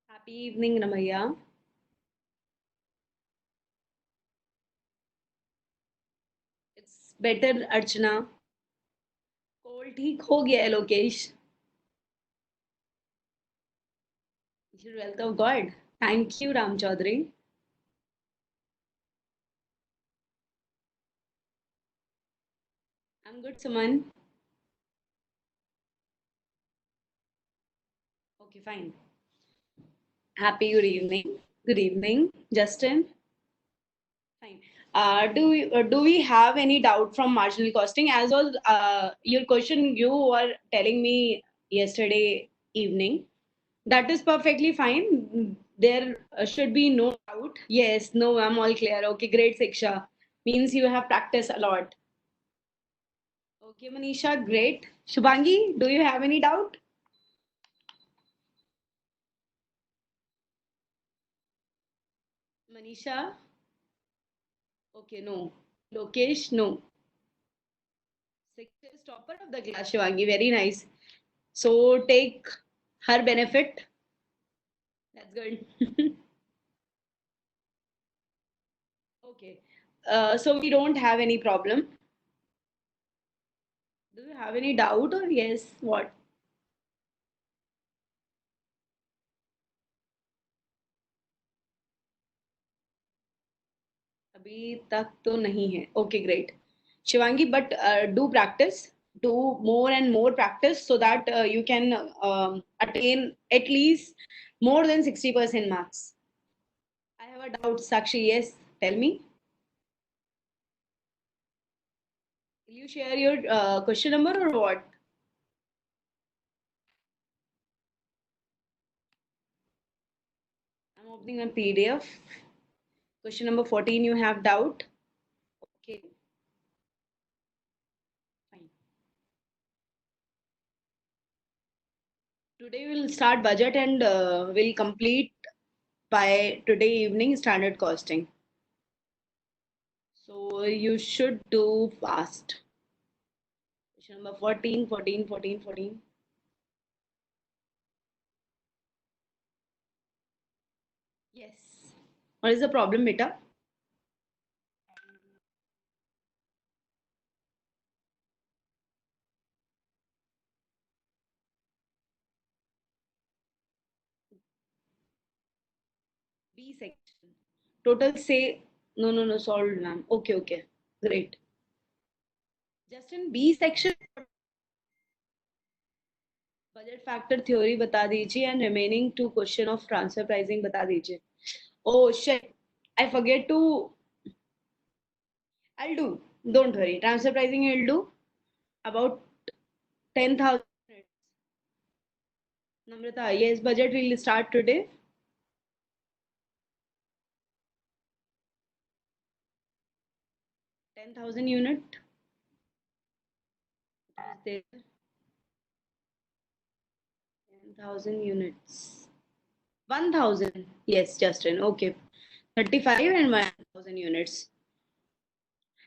Happy evening, Ramaya. It's better, Archana. Cold ठीक हो गया है Lokesh. You're welcome, God. Thank you, Ram Chaudhary. I'm good, Suman. Okay, fine. Happy good evening. Good evening, Justin. Fine. Do we have any doubt from marginal costing? As was your question, you were telling me yesterday evening. That is perfectly fine. There should be no doubt. Yes, no, I'm all clear. Okay, great, Siksha. Means you have practiced a lot. Okay, Manisha, great. Shubhangi, do you have any doubt? Manisha? Okay, no. Lokesh, no. Siksha is topper of the class, Shubhangi. Very nice. So take her benefit. That's good. Okay. So we don't have any problem. Do you have any doubt or yes? What? अभी तक तो नहीं है. Okay, great. Shivangi, but do practice, do more and more practice so that you can attain at least more than 60% marks. I have a doubt, Sakshi. Yes, tell me. Will you share your question number or what? I'm opening a PDF. Question number 14, you have doubt. Okay, fine. Today we'll start budget and we'll complete by today evening standard costing. So you should do fast. Question number 14, 14, 14, 14. Yes. What is the problem, beta? B section. Total say, no, no, no, solved, ma'am. Okay, okay. Great. Just in B section, budget factor theory बता दीजिए and remaining two question of transfer pricing बता दीजिए. Oh shit. I forget to, I'll do. Don't worry. Transfer pricing I'll do about 10,000. Namrata, yes, budget will start today. 10,000 unit. Is there 10,000 units? 1,000. Yes, Justin. Okay. 35 and 1,000 units.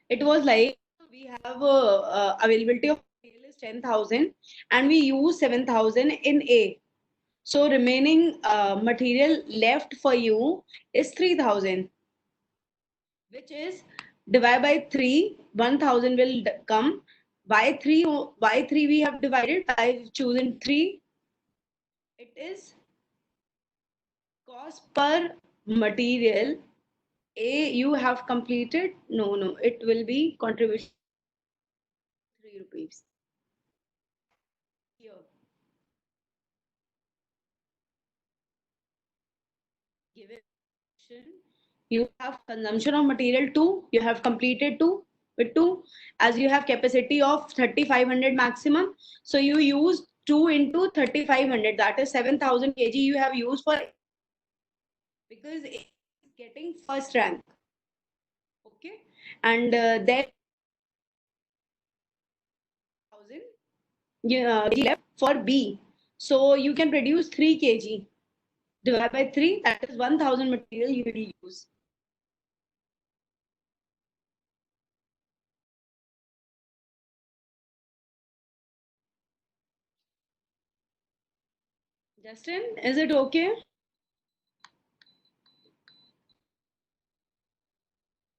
It was like we have availability of material is 10,000 and we use 7,000 in A. So remaining material left for you is 3,000, which is divide by 3, 1,000 will come. Why 3 we have divided? By choosing 3. It is cost per material. A you have completed. No, no, it will be contribution 3 rupees. Here, given you have consumption of material 2, you have completed 2 with 2, as you have capacity of 3,500 maximum. So you use 2 into 3,500, that is 7,000 kg you have used for, because it is getting first rank. Okay, and then 1,000 left for B. So you can produce 3 kg. Divide by 3, that is 1000 material you will use. Justin, is it okay?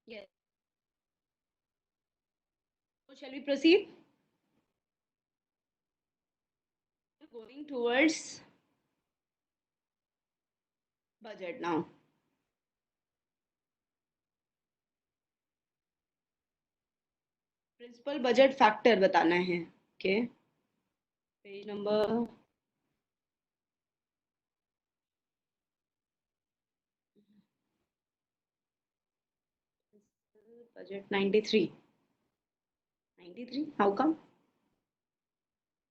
Yes. So shall we proceed? Going towards budget now. Principal budget factor बताना है. Okay. Page number budget 93. 93? How come?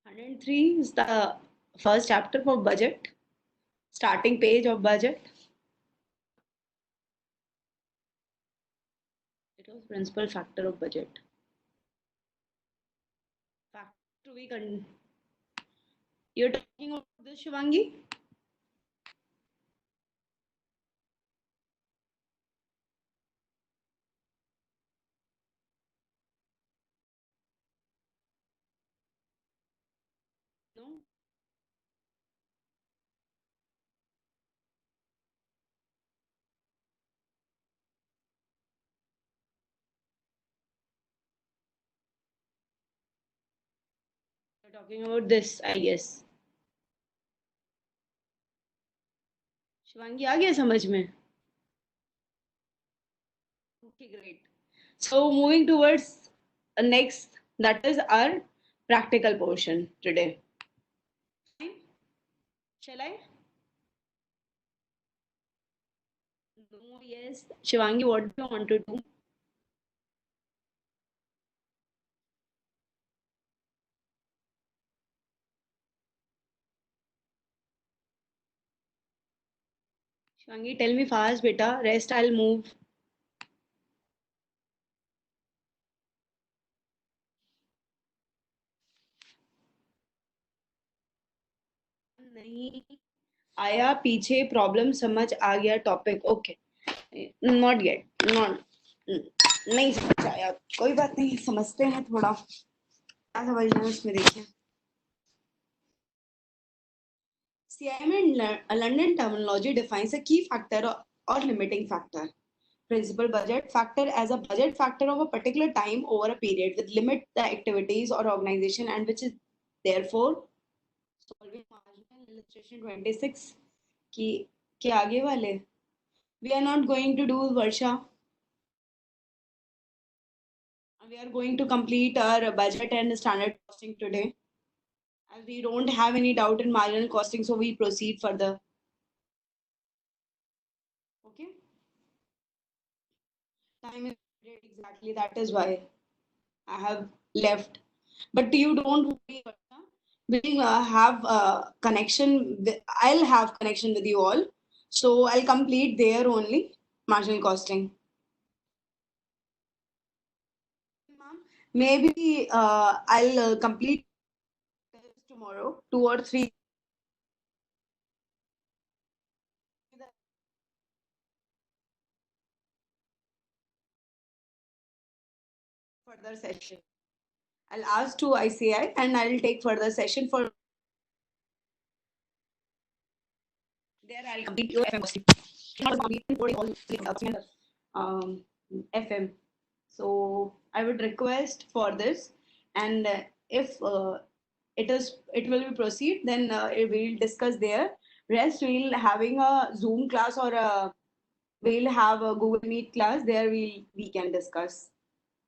103 is the first chapter for budget. Starting page of budget. It was principal factor of budget. Factor to be You're talking about this, Shivangi? No. You're talking about this, I guess. Shivangi आ गया समझ में? Okay, great. So moving towards next, that is our practical portion today. Fine? Shall I? No, yes. Shivangi, what do you want to do? Shivangi, tell me fast, beta. Rest, I'll move. नहीं आया पीछे problem समझ आ गया topic okay not get not नहीं समझ आया कोई बात नहीं समझते हैं थोड़ा क्या समझना है उसमें देखिए CIM and London terminology defines a key factor or limiting factor. Principal budget factor as a budget factor of a particular time over a period with limit the activities or organization and which is therefore solving marginal illustration 26 की के आगे वाले we are not going to do Varsha. We are going to complete our budget and standard costing today. As we don't have any doubt in marginal costing, so we proceed further. Okay. Time is exactly that is why I have left. But you don't worry. We'll have connection. I'll have connection with you all. So I'll complete there only marginal costing. Maybe I'll complete tomorrow, 2 or 3. Further session. I'll ask to ICI and I'll take further session for there. I'll complete your FM. FM. So I would request for this, and if it will be proceed, then we'll discuss there. Rest we'll having a Zoom class or we'll have a Google Meet class. There we can discuss.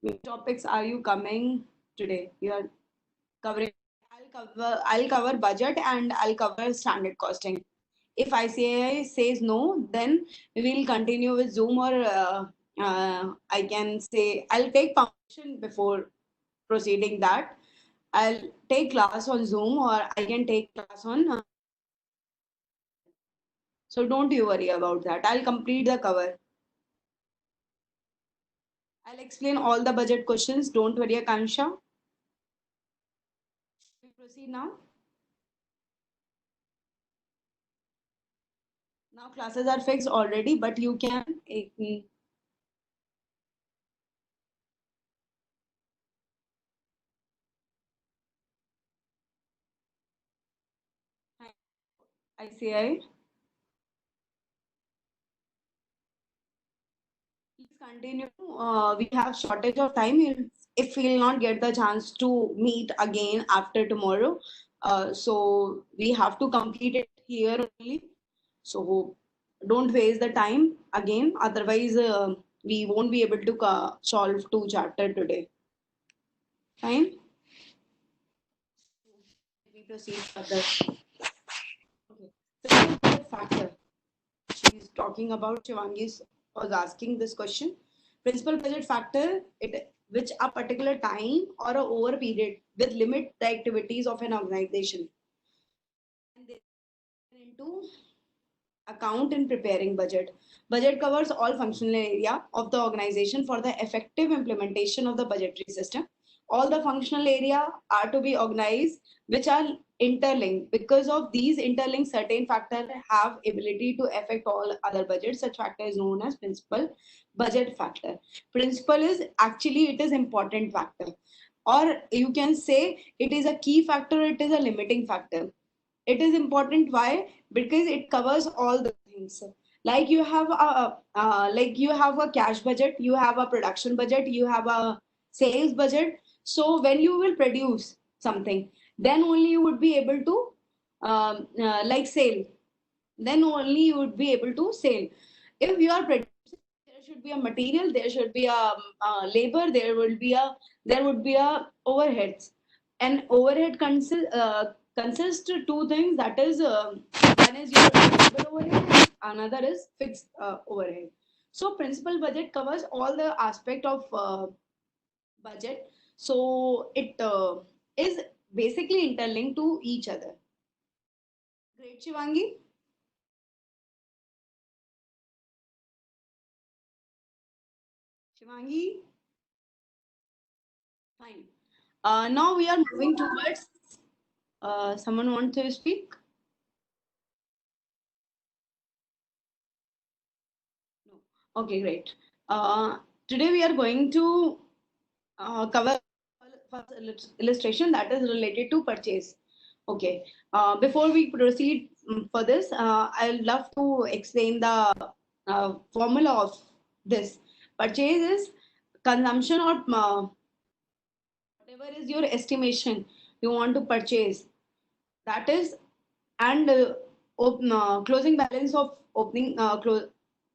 Which topics are you coming today? You are covering. I'll cover budget and I'll cover standard costing. If ICAI says no, then we will continue with Zoom or I can say I'll take permission before proceeding that. I'll take class on Zoom or I can take class on. So don't you worry about that. I'll complete the cover. I'll explain all the budget questions. Don't worry, Akansha. We proceed now. Now classes are fixed already, but you can. ICI. Please continue. We have shortage of time. If we'll not get the chance to meet again after tomorrow, so we have to complete it here only. So don't waste the time again. Otherwise, we won't be able to solve two chapter today. Fine. Let me proceed further. Okay. Principal factor. She's talking about Shivangi was asking this question. Principal budget factor, which a particular time or a over period will limit the activities of an organization. And they into account in preparing budget. Budget covers all functional area of the organization for the effective implementation of the budgetary system. All the functional area are to be organized, which are interlinked. Because of these interlinked, certain factors have ability to affect all other budgets. Such factor is known as principal budget factor. Principal is actually it is important factor, or you can say it is a key factor. It is a limiting factor. It is important. Why? Because it covers all the things. Like you have a cash budget, you have a production budget, you have a sales budget. So when you will produce something, then only you would be able to like sale. Then only you would be able to sell. If you are producing, there should be a material, there should be a labor, there would be a overheads. And overhead consists to two things. That is, one is your variable overhead, another is fixed overhead. So principal budget covers all the aspect of budget. So it is basically interlinked to each other. Great, Shivangi. Shivangi, fine. Now we are moving towards. Someone want to speak? No. Okay, great. Today we are going to cover first illustration that is related to purchase. Okay. Before we proceed for this, I'd love to explain the formula of this. Purchase is consumption or whatever is your estimation you want to purchase. That is, and closing balance of opening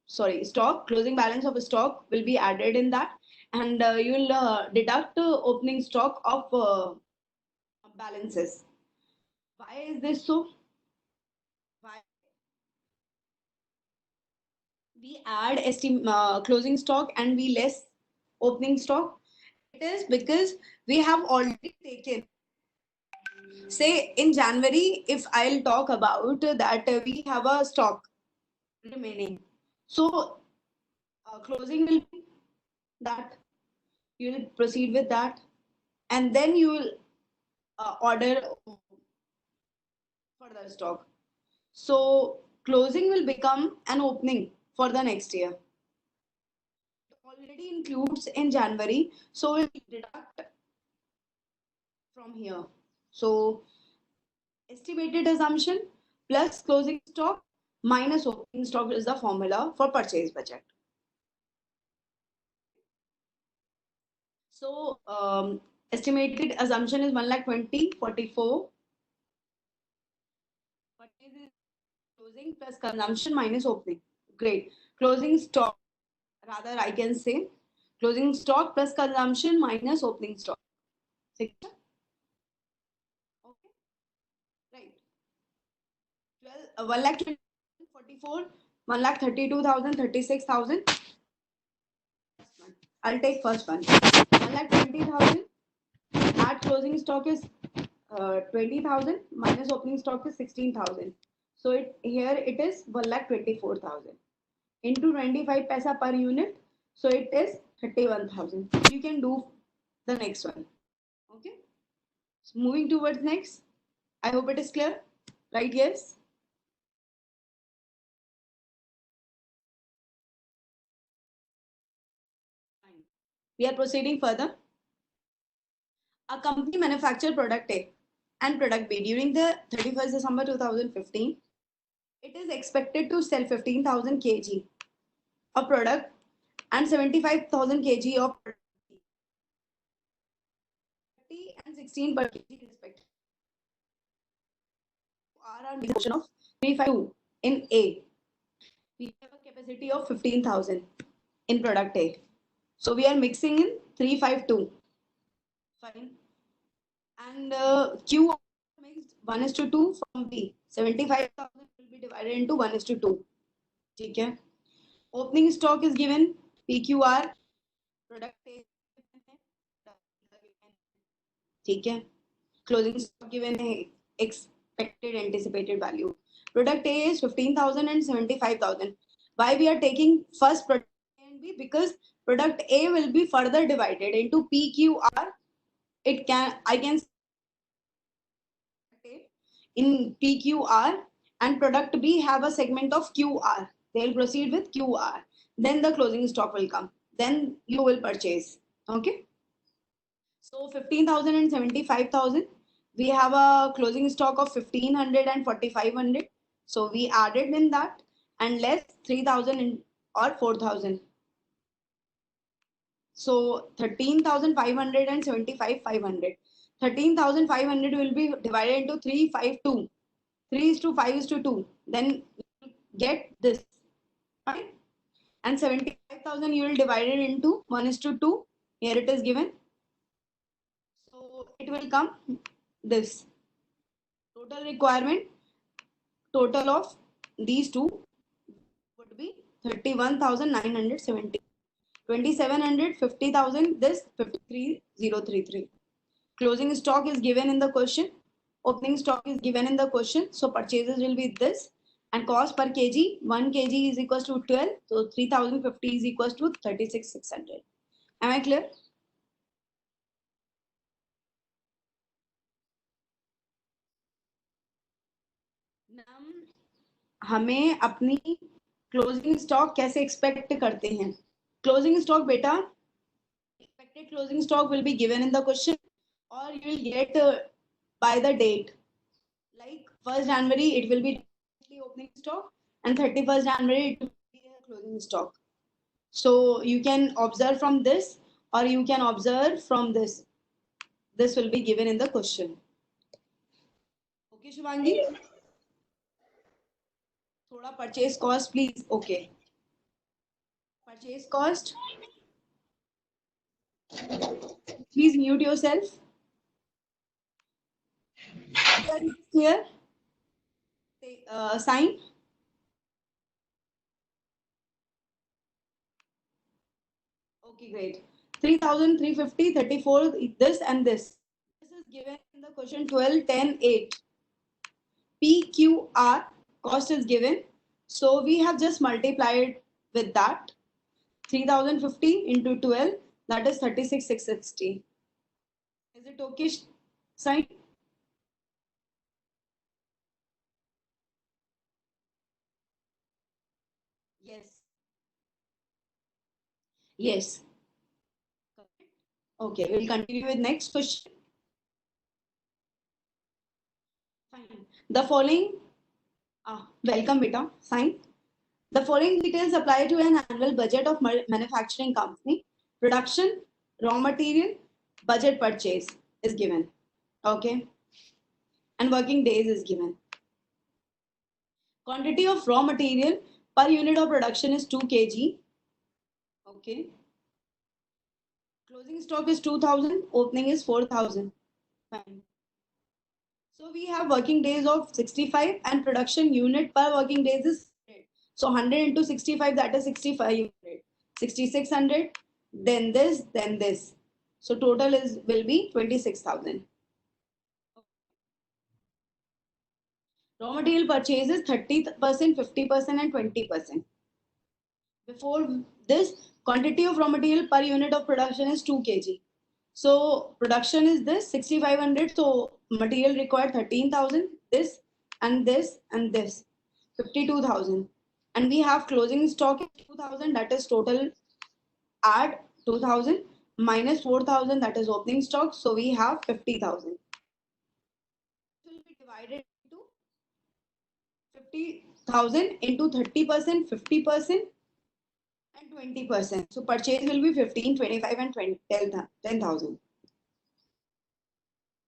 stock, closing balance of stock will be added in that, and you will deduct opening stock of balances. Why is this so? Why we add closing stock and we less opening stock? It is because we have already taken, say in January, if I'll talk about that, we have a stock remaining. So closing will be that, you will proceed with that, and then you will order further stock. So closing will become an opening for the next year. It already includes in January, so we'll deduct from here. So estimated assumption plus closing stock minus opening stock is the formula for purchase budget. So estimated assumption is 1,20,44. Purchase is closing plus consumption minus opening. Great. Closing stock, rather I can say closing stock plus consumption minus opening stock. Okay, right. 1 lakh 44, 1 lakh 32,000, 36,000. I'll take first one. 1 lakh 20,000. At closing stock is 20,000 minus opening stock is 16,000. So here it is 1 lakh 24,000 into 25 paisa per unit. So it is 31,000. You can do the next one. Okay. So moving towards next. I hope it is clear. Right? Yes. We are proceeding further. A company manufactured product A and product B during the 31st December 2015. It is expected to sell 15,000 kg of product and 75,000 kg of product, 30 and 16 per kg respectively. Are on portion of 352 in A. We have a capacity of 15,000 in product A. So we are mixing in 352. Fine. And Q mixed 1:2 from B. 75,000 will be divided into 1:2. Okay. Opening stock is given PQR. Product A. Okay. Closing stock given expected anticipated value. Product A is 15,000 and 75,000. Why we are taking first product A and B? Because product A will be further divided into PQR. I can in PQR, and product B have a segment of QR. They'll proceed with QR. Then the closing stock will come. Then you will purchase. Okay. So 15,000 and 75,000. We have a closing stock of 1,500 and 4,500. So we added in that and less 3,000 or 4,000. So 13,500 and 75,500. 13,500 will be divided into 352. 3:5:2. Then you get this. Right? And 75,000 you will divide it into 1:2. Here it is given. So it will come this. Total requirement, total of these two would be 31,970. 2,700, 50,000, this 53,033. Closing stock is given in the question. Opening stock is given in the question. So purchases will be this. And cost per kg, 1 kg is equals to 12. So 3,050 is equals to 36,600. Am I clear? हमें अपनी closing stock कैसे expect करते हैं? Closing stock बेटा, expected closing stock will be given in the question, or you will get by the date. Like 1st January, it will be opening stock, and 31st January, it will be a closing stock. So you can observe from this, or you can observe from this. This will be given in the question. Okay, Shubhangi? Thoda purchase cost, please. Okay. Purchase cost. Please mute yourself. Clear? Sign. Okay, great. 3,350, 34, this and this. This is given in the question 12, 10, 8. PQR cost is given. So we have just multiplied with that. 3,050 into 12, that is 36,660. Is it okay, Sign? Yes. Yes. Okay, we'll continue with next question. Fine. The following, welcome beta, sign. The following details apply to an annual budget of manufacturing company. Production, raw material, budget purchase is given. Okay. And working days is given. Quantity of raw material per unit of production is 2 kg. Okay. Closing stock is 2,000. Opening is 4,000. Fine. So we have working days of 65 and production unit per working days is 100. So 100 into 65, that is 6,500. 6,600, then this, then this. So total will be 26,000. Raw material purchases 30%, 50% and 20%. Before this, quantity of raw material per unit of production is 2 kg. So production is this 6,500. So material required 13,000. This and this and this 52,000. And we have closing stock 2,000. That is total. Add 2,000 minus 4,000, that is opening stock. So we have 50,000. Will be divided into 50,000 into 30%, 50%, and 20%. So purchase will be 15, 25, and 10,000.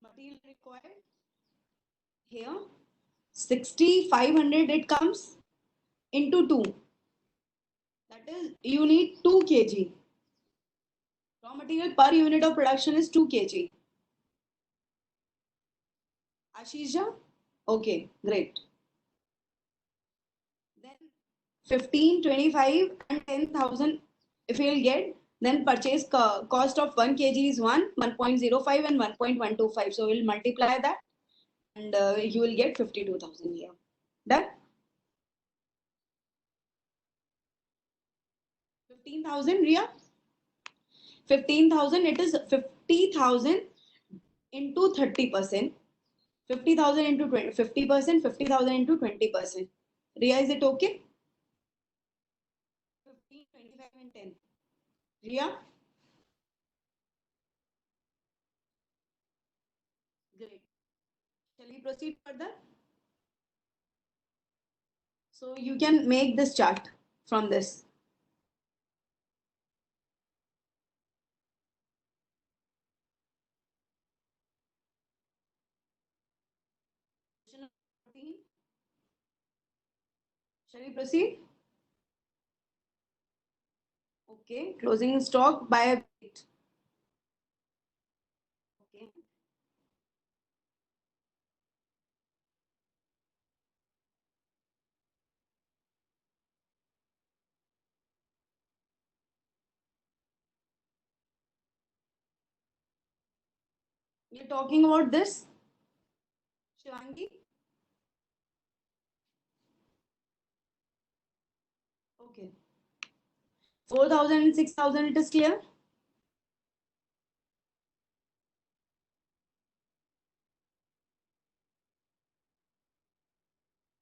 Material required here 6,500 it comes into 2. That is, you need 2 kg. Raw material per unit of production is 2 kg. Ashisha? Okay, great. Then 15, 25, and 10,000 if you'll get, then purchase cost of 1 kg is 1.05 and 1.125. So we'll multiply that and you will get 52,000 here. Done? 15,000, Ria? 15,000, it is 50,000 into 30%. 50,000 into 50%, 50,000 into 20%. Ria, is it okay? 15, 25, and 10. Ria? Great. Shall we proceed further? So you can make this chart from this. Shall we proceed? Okay, closing stock by a bit. Okay. You're talking about this, Shivangi? Okay. 4,000 and 6,000, it is clear?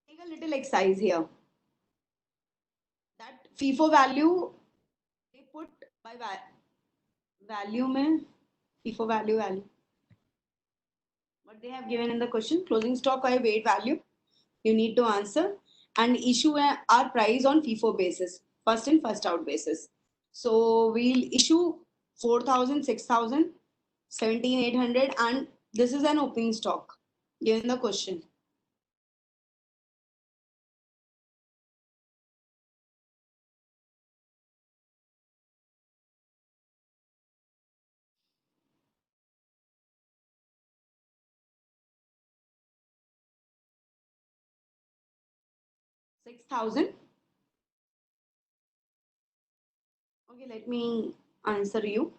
Take a little exercise here. That FIFO value they put by value mein, FIFO value. What they have given in the question, closing stock by weight value. You need to answer and issue our price on FIFO basis, first in, first out basis. So we'll issue 4,000, 6,000, 17,800, and this is an opening stock given the question. $6,000. Okay, let me answer you.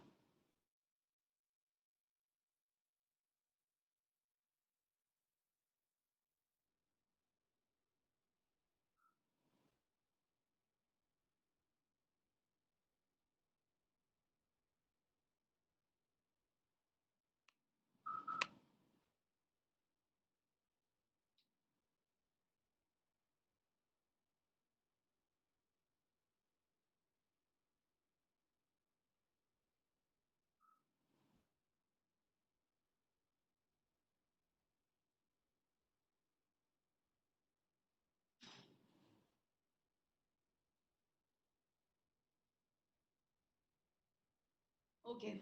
Okay.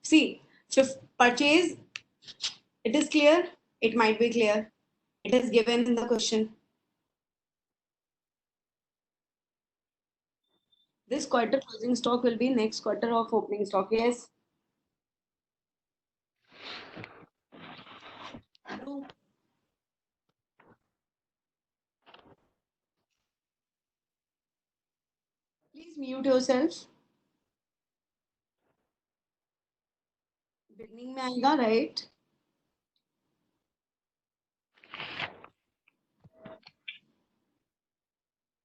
See, purchase, it is clear. It might be clear. It is given in the question. This quarter closing stock will be next quarter of opening stock. Yes. True. Please mute yourself. Beginning में आएगा, right?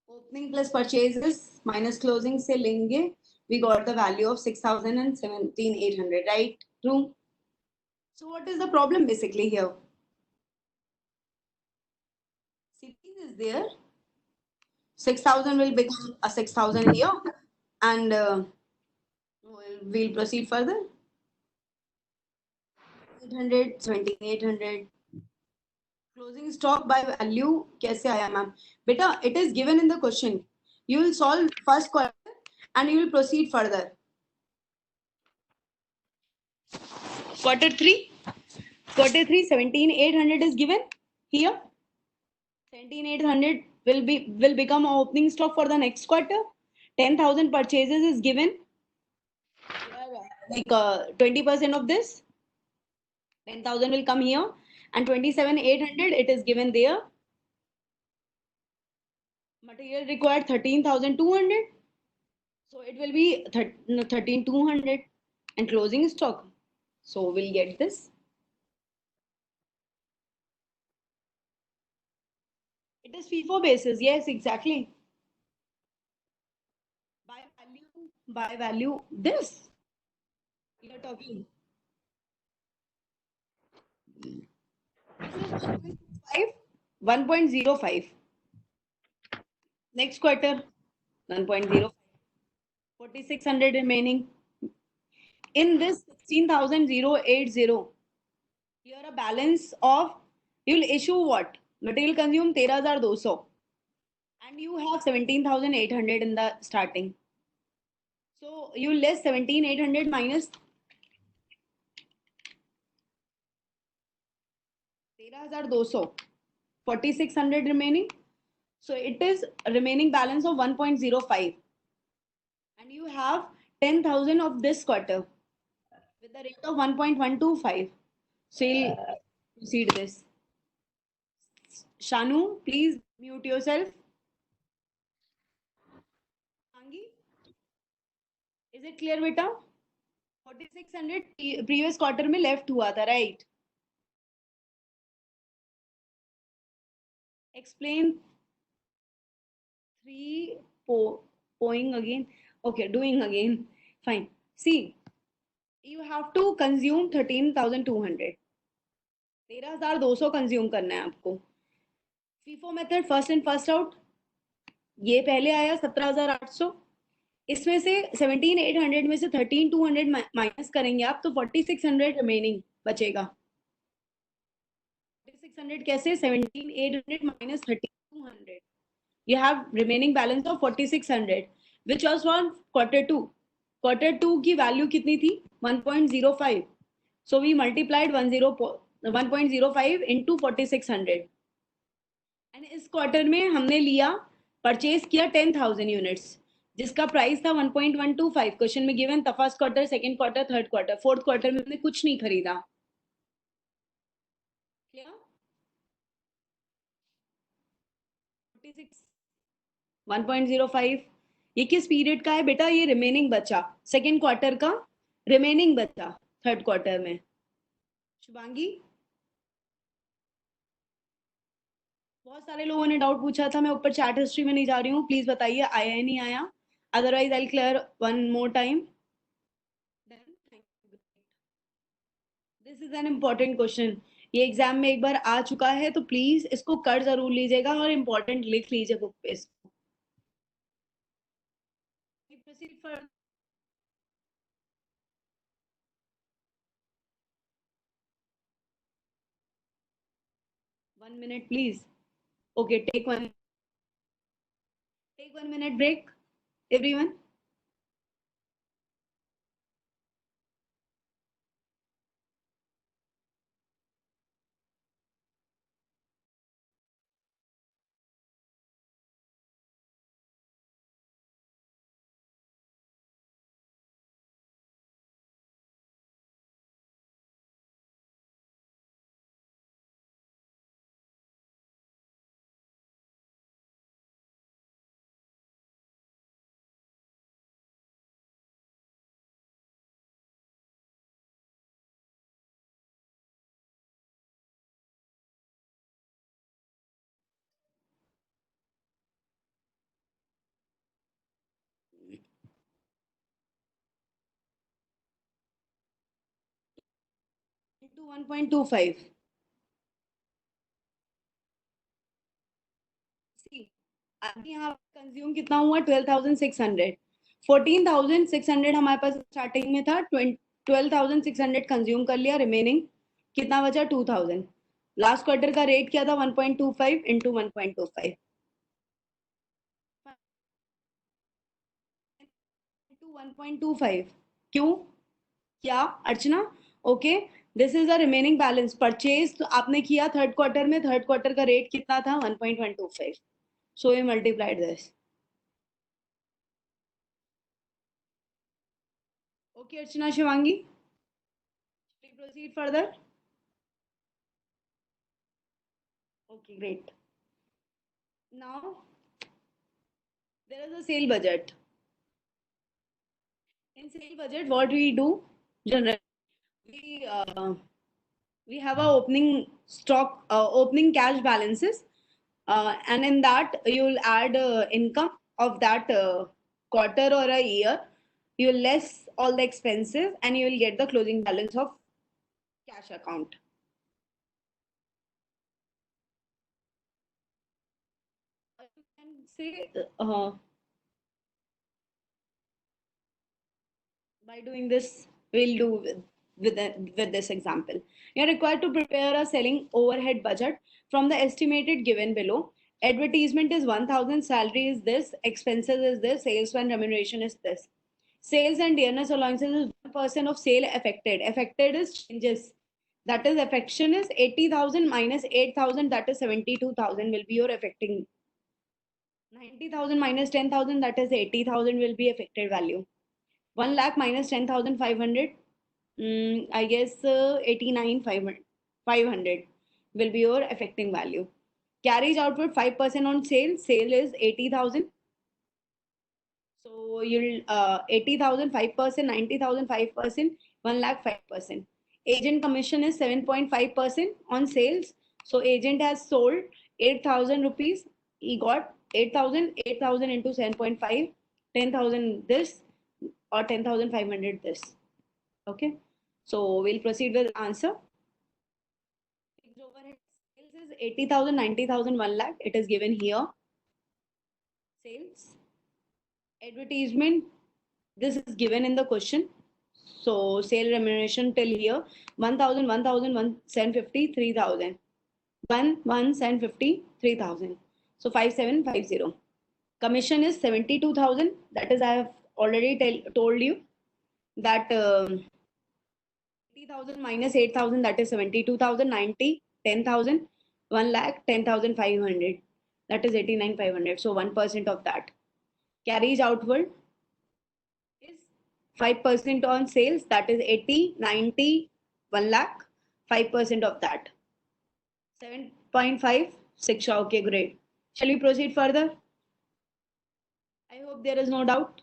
Opening plus purchases minus closing से लेंगे. We got the value of 6,000 and 17,800, right? True. So what is the problem basically here? Cities is there. 6,000 will become a 6,000 here, and We'll proceed further. 800, 17,800. Closing stock by value कैसे आया ma'am? बेटा, it is given in the question. You will solve first quarter and you will proceed further. Quarter 3. Quarter 3, 17,800 is given here. 17,800 will become opening stock for the next quarter. 10,000 purchases is given. Like 20% of this. 10,000 will come here, and 27,800 it is given there. Material required 13,200. So it will be 13,200 and closing stock. So we'll get this. It is FIFO basis. Yes, exactly. By value, this. We are talking. This is 1.05. Next quarter, 1.05. 4,600 remaining. In this 16,080, here a balance of, you will issue what? Material consumed 13,200. And you have 17,800 in the starting. So you less 17,800 minus 13,200. 4,600 remaining. So it is a remaining balance of 1.05. And you have 10,000 of this quarter with the rate of 1.125. So you'll proceed this. Shanu, please mute yourself. Angi, is it clear, beta? 4,600 previous quarter में left हुआ था, right? Explain 3 poing again. Okay, doing again. Fine. See, you have to consume 13,200. 13,200 consume करना है आपको. FIFO method first in first out. ये पहले आया 17,800. इसमें से 17,800 में से 13,200 माइनस करेंगे आप तो 4,600 रिमेनिंग बचेगा. 4,600 कैसे? 17,800 minus 13,200. You have remaining balance of 4,600, which was from quarter 2. Quarter 2 की वैल्यू कितनी थी? 1.05. So we multiplied 1.05 into 4,600. And इस क्वार्टर में हमने लिया, परचेज किया 10,000 यूनिट्स, जिसका प्राइस था 1.125. क्वेश्चन में गिवन था first quarter, second quarter, third quarter. Fourth quarter में हमने कुछ नहीं खरीदा. 1.05. ये किस पीरियड का है बेटा? ये रिमेनिंग बचा, सेकेंड क्वार्टर का रिमेनिंग बचा थर्ड क्वार्टर में. शुभांगी, बहुत सारे लोगों ने डाउट पूछा था, मैं ऊपर चैट हिस्ट्री में नहीं जा रही हूँ, प्लीज बताइए आया नहीं आया, otherwise I clear one more time. This is an important question. ये एग्जाम में एक बार आ चुका है, तो प्लीज इसको कर जरूर लीजिएगा और इम्पोर्टेंट लिख लीजिए बुक पे इसको. Proceed for 1 minute, please. Okay, take 1 minute break, everyone. Into 1.25. See, अभी यहाँ कंज्यूम कितना हुआ? 12,600. 14,600 हमारे पास स्टार्टिंग में था, 12,600 कंज्यूम कर लिया, रिमेनिंग कितना बचा? 2,000। लास्ट क्वार्टर का रेट क्या था? 1.25 इंटू 1.25 टू 1.25। क्यों? क्या Archana? Okay, this is the remaining balance. Purchase तो आपने किया थर्ड क्वार्टर में, थर्ड क्वार्टर का रेट कितना था? 1.125, so we multiplied this. Okay Archana, Shivangi, proceed further. Okay, great. Now there is a sale budget. In sale budget, what we do generally, we we have a opening stock, opening cash balances, and in that you will add income of that quarter or a year. You will less all the expenses, and you will get the closing balance of cash account. You can say by doing this, we'll do with this example. You're required to prepare a selling overhead budget from the estimated given below. Advertisement is 1,000, salary is this, expenses is this, sales and remuneration is this. Sales and dearness allowances is 1% of sale affected. Affected is changes. That is, affection is 80,000 minus 8,000, that is 72,000 will be your affecting. 90,000 minus 10,000, that is 80,000 will be affected value. 1 lakh minus 10,500, I guess 89,500 will be your affecting value. Carriage output 5% on sale. Sale is 80,000. So you'll 80,000 5%, 90,000 5%, 1 lakh 5%. Agent commission is 7.5% on sales. So agent has sold 8,000 rupees. He got 8,000, 8,000 into 7.5, 10,000 this, or 10,500 this. Okay, so we'll proceed with answer. Fixed overhead sales is 80,000, 90,000, 1 lakh. It is given here. Sales. Advertisement, this is given in the question. So sale remuneration till here, 1,000, 1,000, 1, 750, 3,000. 1, 1, 750, 3,000. So 5750. Commission is 72,000. That is, I have already told you that 80,000 minus 8,000, that is 72,000, 90, 10,000, 1 lakh, 10,500. That is 89,500. So 1% of that. Carries outward is 5% on sales, that is 80, 90, 1 lakh, 5% of that. 7.5, 6. Okay, great. Shall we proceed further? I hope there is no doubt.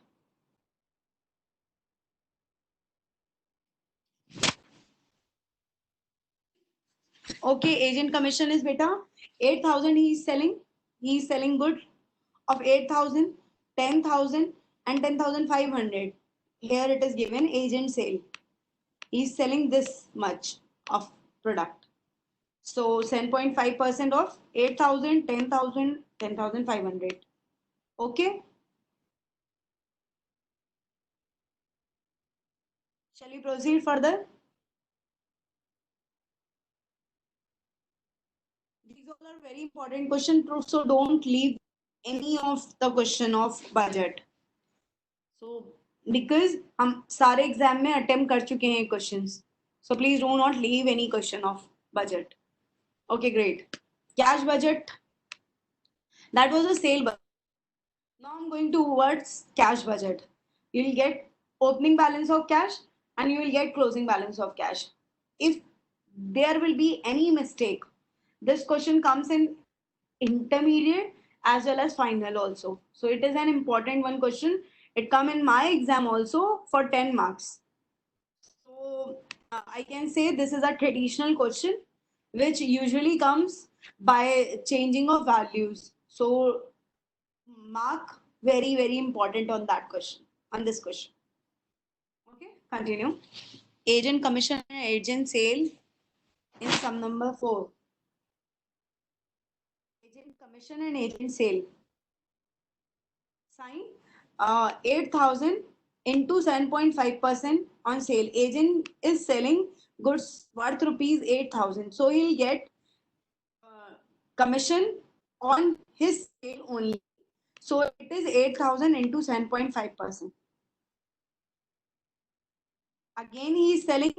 Okay, agent commission is beta 8,000 he is selling. He is selling good of 8,000, 10,000 and 10,500. Here it is given agent sale. He is selling this much of product. So 7.5% of 8,000, 10,000, 10,500. Okay. Shall we proceed further? These all are very important questions, so don't leave any of the question of budget. So because हम सारे exam में attempt कर चुके हैं questions, so please do not leave any question of budget. Okay, great. Cash budget, that was a sale budget. Now I'm going towards cash budget. You will get opening balance of cash and you will get closing balance of cash. If there will be any mistake, this question comes in intermediate as well as final also. So it is an important one question. It come in my exam also for 10 marks. So I can say this is a traditional question which usually comes by changing of values. So mark very important on that question, on this question. Okay, continue. Agent commission and agent sale in sum number 4. Agent commission and agent sale. Sign. 8,000 into 7.5% on sale. Agent is selling goods worth rupees 8,000. So he'll get commission on his sale only. So it is 8,000 into 7.5%. Again, he is selling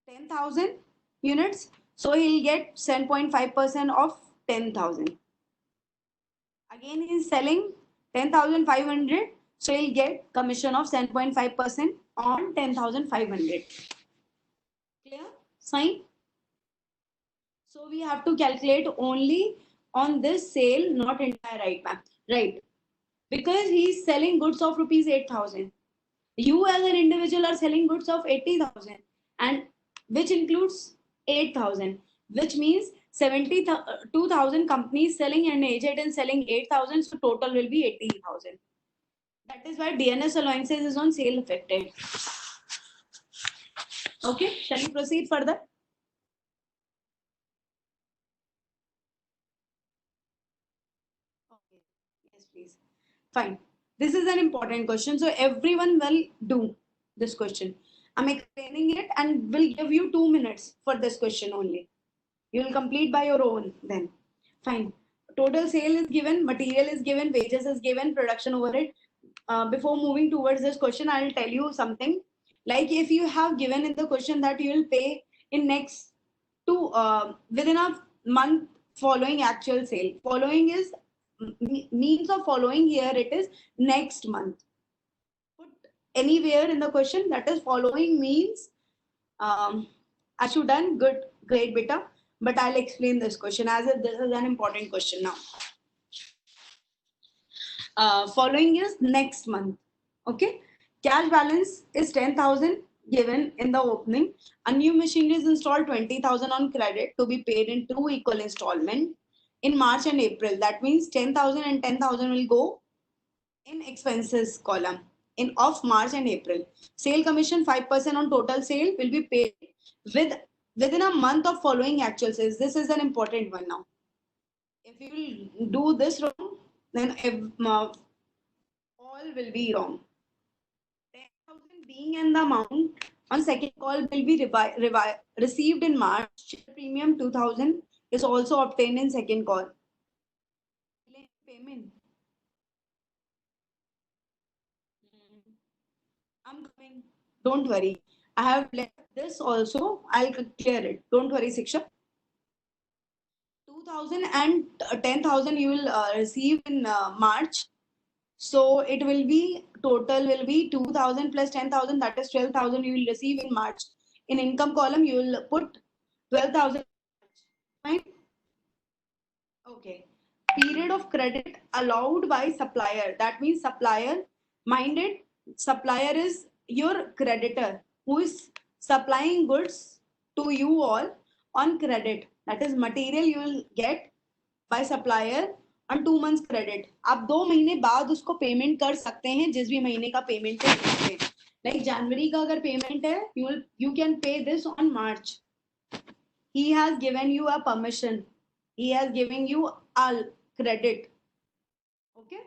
10,000 units. So he'll get 7.5% of 10,000. Again, he is selling 10,500. So he'll get commission of 7.5% on 10,500. Clear? Sign? So we have to calculate only on this sale, not entire right, ma'am. Right. Because he's selling goods of rupees 8,000. You as an individual are selling goods of 80,000 and which includes 8,000, which means 72,000 companies selling and agent and selling 8,000. So total will be 80,000. That is why DNS allowances is on sale affected. Okay, shall we proceed further? Okay, yes, please. Fine. This is an important question. So everyone will do this question. I'm explaining it and will give you 2 minutes for this question only. You will complete by your own then. Fine. Total sale is given, material is given, wages is given, production overhead. Before moving towards this question, I will tell you something. Like if you have given in the question that you will pay in next within a month following actual sale. Following is means of following here. It is next month. Put anywhere in the question that is following means as you done good, great beta. But I'll explain this question as if this is an important question now. Following is next month. Okay. Cash balance is 10,000 given in the opening. A new machine is installed 20,000 on credit to be paid in 2 equal installment in March and April. That means 10,000 and 10,000 will go in expenses column in of March and April. Sale commission 5% on total sale will be paid within a month of following actual sales. This is an important one now. If you will do this wrong, then all will be wrong. 10,000 being in the amount on second call will be received in March. Premium 2,000 is also obtained in second call. Payment. I'm coming. Don't worry. I have left this also. I'll clear it. Don't worry, Siksha. 2,000 and 10,000 you will receive in March. So it will be total will be 2,000 plus 10,000, that is 12,000 you will receive in March. In income column you will put 12,000. Fine. Okay. Period of credit allowed by supplier. That means supplier minded. Supplier is your creditor who is supplying goods to you all on credit. That is material you will get by supplier on 2 months credit. आप 2 महीने बाद उसको payment कर सकते हैं जिस भी महीने का पेमेंट है उससे. Like जनवरी का अगर पेमेंट है you can pay this on March. He has given you a permission. He has given you a credit. Okay.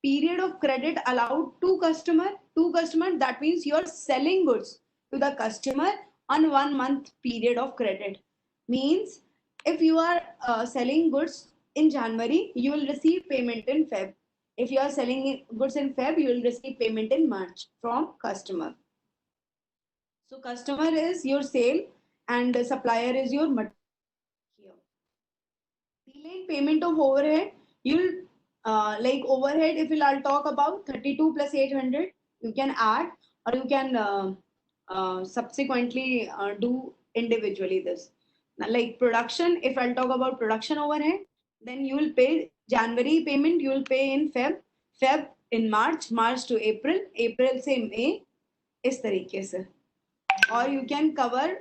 Period of credit allowed to customer. To customer, that means you're selling goods to the customer on 1 month period of credit. Means if you are selling goods in January, you will receive payment in Feb. If you are selling goods in Feb, you will receive payment in March from customer. So customer is your sale and the supplier is your material. Delayed payment of overhead, you'll like overhead, if I'll talk about 32 plus 800, you can add or you can subsequently do individually this. Now, like production, if I'll talk about production overhead, then you will pay January payment, you will pay in Feb in March, March to April, April से May, इस तरीके से. Or you can cover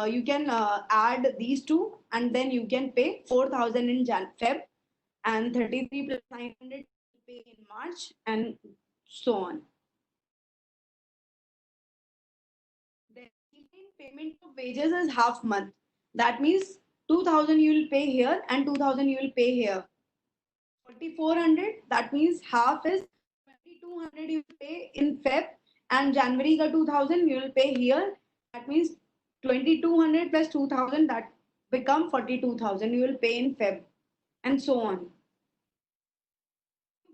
you can add these two and then you can pay 4,000 in Feb and 33 plus 900 pay in March and so on. Then payment of wages is half month. That means 2,000 you will pay here and 2,000 you will pay here 4,400, that means half is 2,200 you pay in Feb, and January ka 2,000 you will pay here. That means 2,200 plus 2,000, that become 42,000 you will pay in Feb, and so on.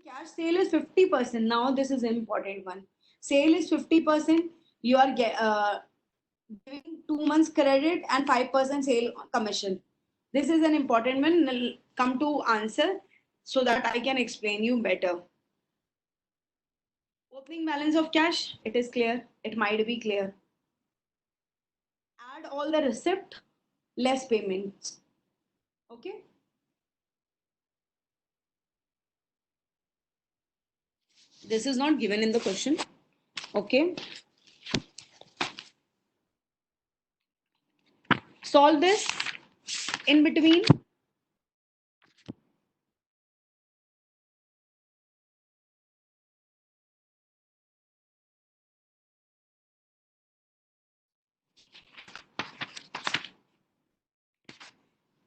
Cash sale is 50%. Now this is an important one. Sale is 50%. You are giving 2 months credit and 5% sale commission. This is an important one. Come to answer so that I can explain you better. Opening balance of cash, it is clear. It might be clear. Add all the receipt, less payments. Okay. This is not given in the question. Okay. Solve this in between.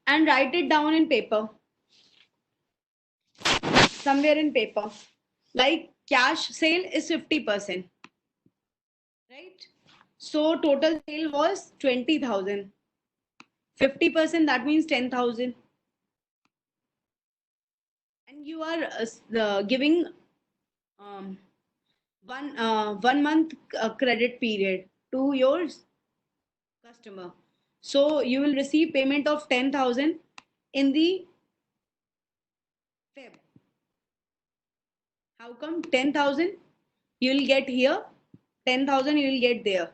And write it down in paper. Somewhere in paper. Like cash sale is 50%. Right? So total sale was 20,000. 50%, that means 10,000. And you are giving um, 1 month credit period to your customer. So you will receive payment of 10,000 in the Feb. How come 10,000? You will get here, 10,000 you will get there.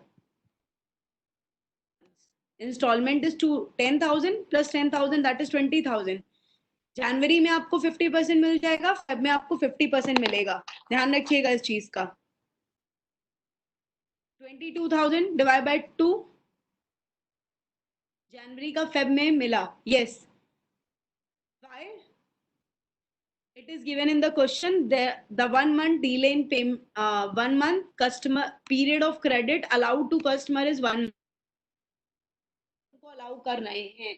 Installment is to 10,000 plus 10,000, that is 20,000. जनवरी में आपको 50% मिल जाएगा, Feb में आपको 50% मिलेगा. ध्यान रखिएगा इस चीज का. 22,000 डिवाइड बाय 2 जनवरी का फेब में मिला. Yes. Why? It is given in the question. The 1 month delay in payment, 1 month customer period of credit allowed to customer is 1. को अलाउ कर रहे हैं.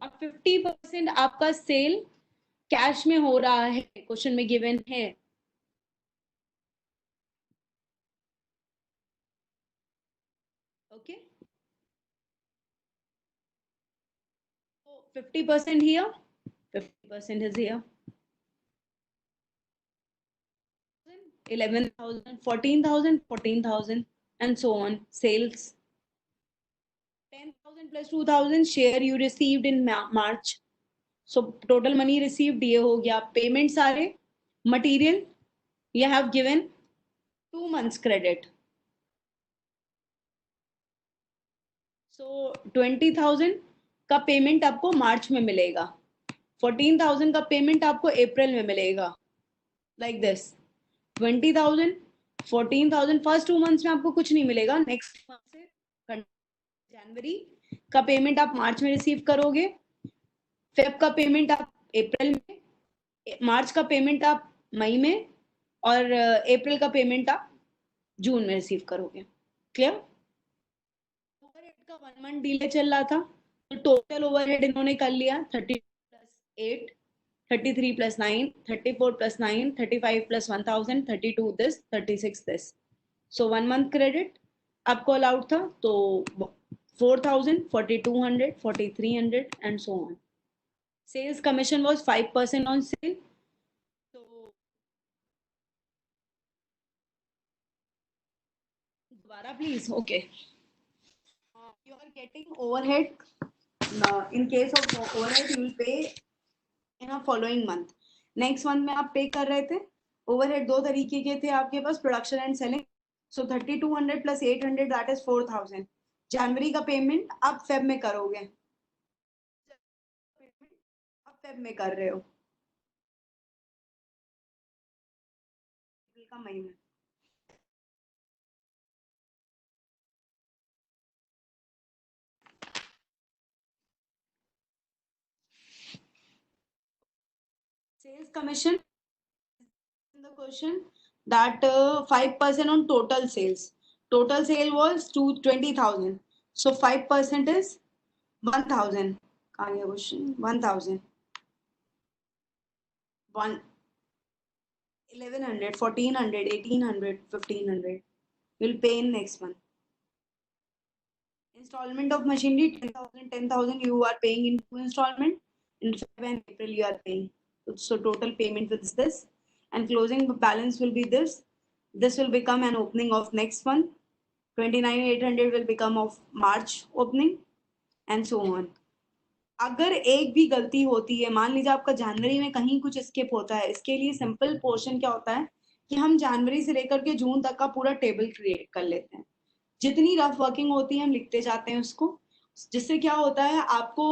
अब 50% आपका सेल कैश में हो रहा है, क्वेश्चन में गिवन है. Okay. So 50% here, 50% is here. 11,000, 14,000, 14,000, and so on. Sales. 10,000 plus 2,000 share you received in March. So total money received ये हो गया. Payment सारे. Material you have given 2 months credit. So 20,000 का पेमेंट आपको मार्च में मिलेगा. 14,000 का पेमेंट आपको अप्रैल में मिलेगा. Like this. 20,000, 14,000 फर्स्ट 2 मंथ्स में आपको कुछ नहीं मिलेगा. नेक्स्ट मंथ से जनवरी का पेमेंट आप मार्च में रिसीव करोगे. फेब का पेमेंट आप अप्रैल में, मार्च का पेमेंट आप मई में, और अप्रैल का पेमेंट आप जून में रिसीव करोगे. क्लियर? ओवरहेड का 1 मंथ डिले चल रहा था, तो टोटल ओवरहेड इन्होंने कर लिया 30 plus 8, 33 plus 9, 34 plus 9, 35 plus 1,000, 32 this, 36 this. So 1 month credit आपको अलाउड था, तो 4,000, 4,200, 4,300 and so on. Sales commission was 5% on sale. So दोबारा please. Okay. You are getting overhead. In case of overhead, you will pay in a following month. Next month में आप पे कर रहे थे. Overhead दो तरीके के थे आपके पास, production and selling. So 3,200 plus 800, that is 4,000. जनवरी का पेमेंट आप फेब में करोगे. आप फेब में कर रहे हो. का महीना. Sales commission in the question that 5% on total sales. Total sale was 20,000. So 5% is 1,000. Question 1,000. one 1100, 1400, 1800, 1500. You'll pay in next month. Installment of machinery 10,000 you are paying in two installment. In February and April you are paying. So total payment is this, and closing balance will be this. This will become an opening of next month. 29,800 will become of March opening, and so on. अगर एक भी गलती होती है, मान लीजिए आपका जनवरी में कहीं कुछ स्किप होता है, इसके लिए सिंपल पोर्शन क्या होता है कि हम जनवरी से लेकर के जून तक का पूरा टेबल क्रिएट कर लेते हैं, जितनी रफ वर्किंग होती है हम लिखते जाते हैं उसको, जिससे क्या होता है आपको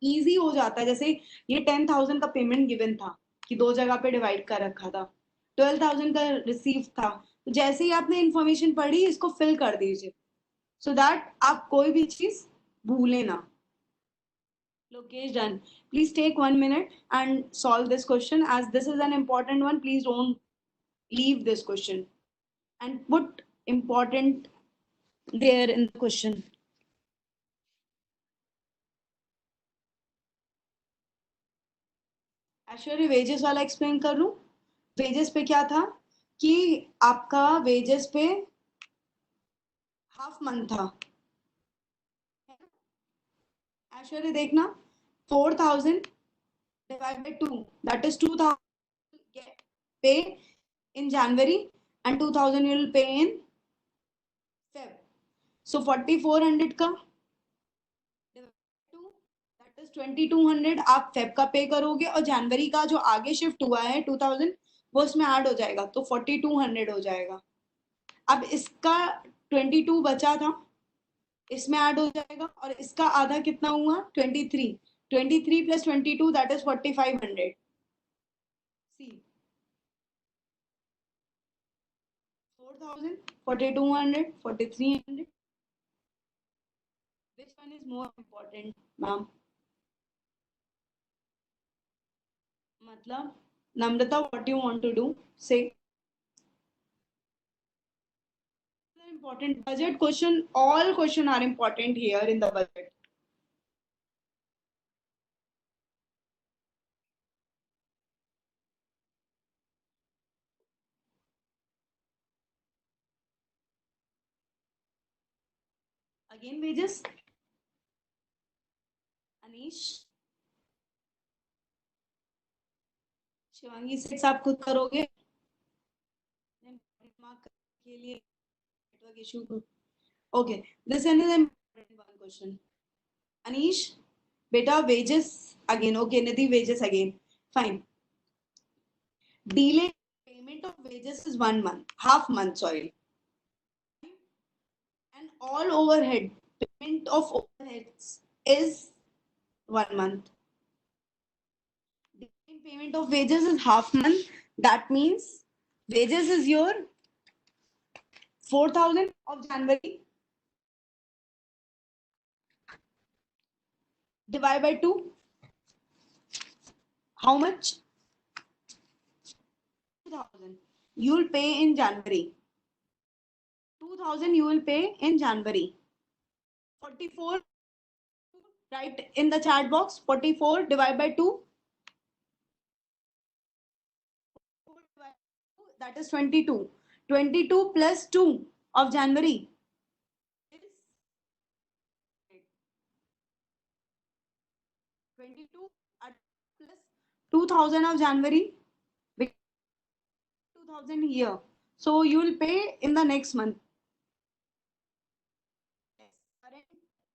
इजी हो जाता है। जैसे ये 10,000 का पेमेंट गिवन था कि दो जगह पे डिवाइड कर रखा था, 12,000 का रिसीव था, तो जैसे ही आपने इंफॉर्मेशन पढ़ी इसको फिल कर दीजिए, सो दैट आप कोई भी चीज भूले ना। Lokesh done. Please take 1 minute and solve this question, as this is an important one. Please don't leave this question and put important there in the question. Aishwarya wages वाला explain कर लूं। Wages पे क्या था कि आपका wages पे half month था। ऐश्वर्य देखना 4,000 divided by 2, that is 2,000 pay in January and 2,000 you will pay in Feb. So 4,400 का that is 2,200 आप फेब का पे करोगे, और जनवरी का जो आगे शिफ्ट हुआ है 2,000 वो इसमें ऐड हो जाएगा, तो 4,200 हो जाएगा। अब इसका 22 बचा था, इसमें ऐड हो जाएगा, और इसका आधा कितना हुआ 23, 23 plus 22 that is 4,500। C 4,000, 4,200, 4,300, which one is more important, ma'am? मतलब Namrata, what do you want to do? Say. Important budget question, all question are important here in the budget. Again wages. Anish, Shivangi six आप खुद करोगे के लिए network issue. Okay, this is one question. Anish, beta wages again. Okay, Nidhi, wages again. Fine. Delay payment of wages is 1 month, half month, sorry. And all overhead, payment of overheads is 1 month. Delay payment of wages is half month. That means wages is your 4,000 of January divided by 2. How much? 2,000 you will pay in January. 2,000 you will pay in January. 44, write in the chat box, 44 divided by 2. That is 22. 22 plus 2 of January is 22 plus 2,000 of January, 2,000 here. So you will pay in the next month.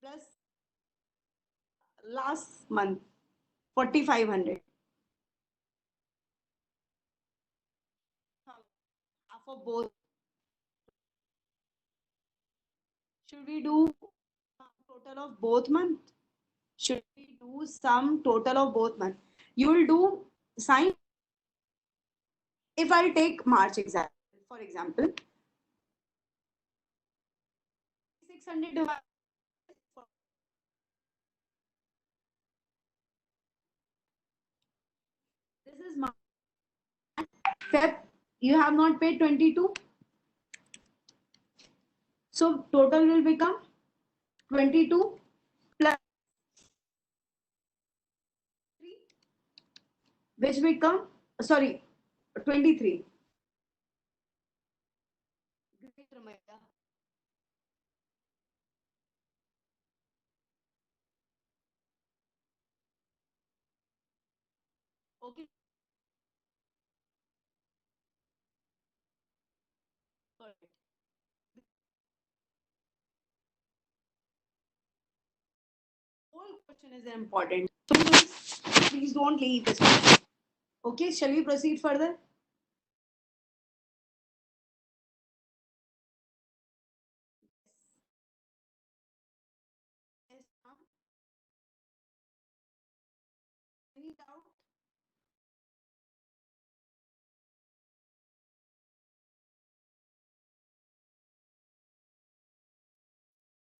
Plus last month 4,500. For both. Should we do total of both month? Should we do some total of both month? You will do sign. If I'll take March example, for example, 600 divided. This is March. Feb, you have not paid 22. So total will become 22 plus 3, which become Sorry, 23. Great, Ramayya. Okay, correct. Whole question is important. So please don't leave this question. Okay, shall we proceed further? Yes, ma'am. Any doubt?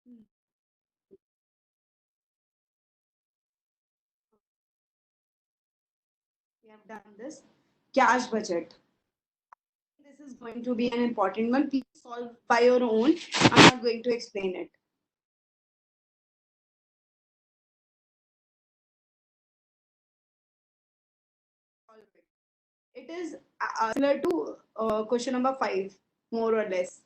Hmm. We have done this. Cash budget. This is going to be an important one. Please solve by your own. I'm not going to explain it. Solve it. It is similar to question number 5, more or less.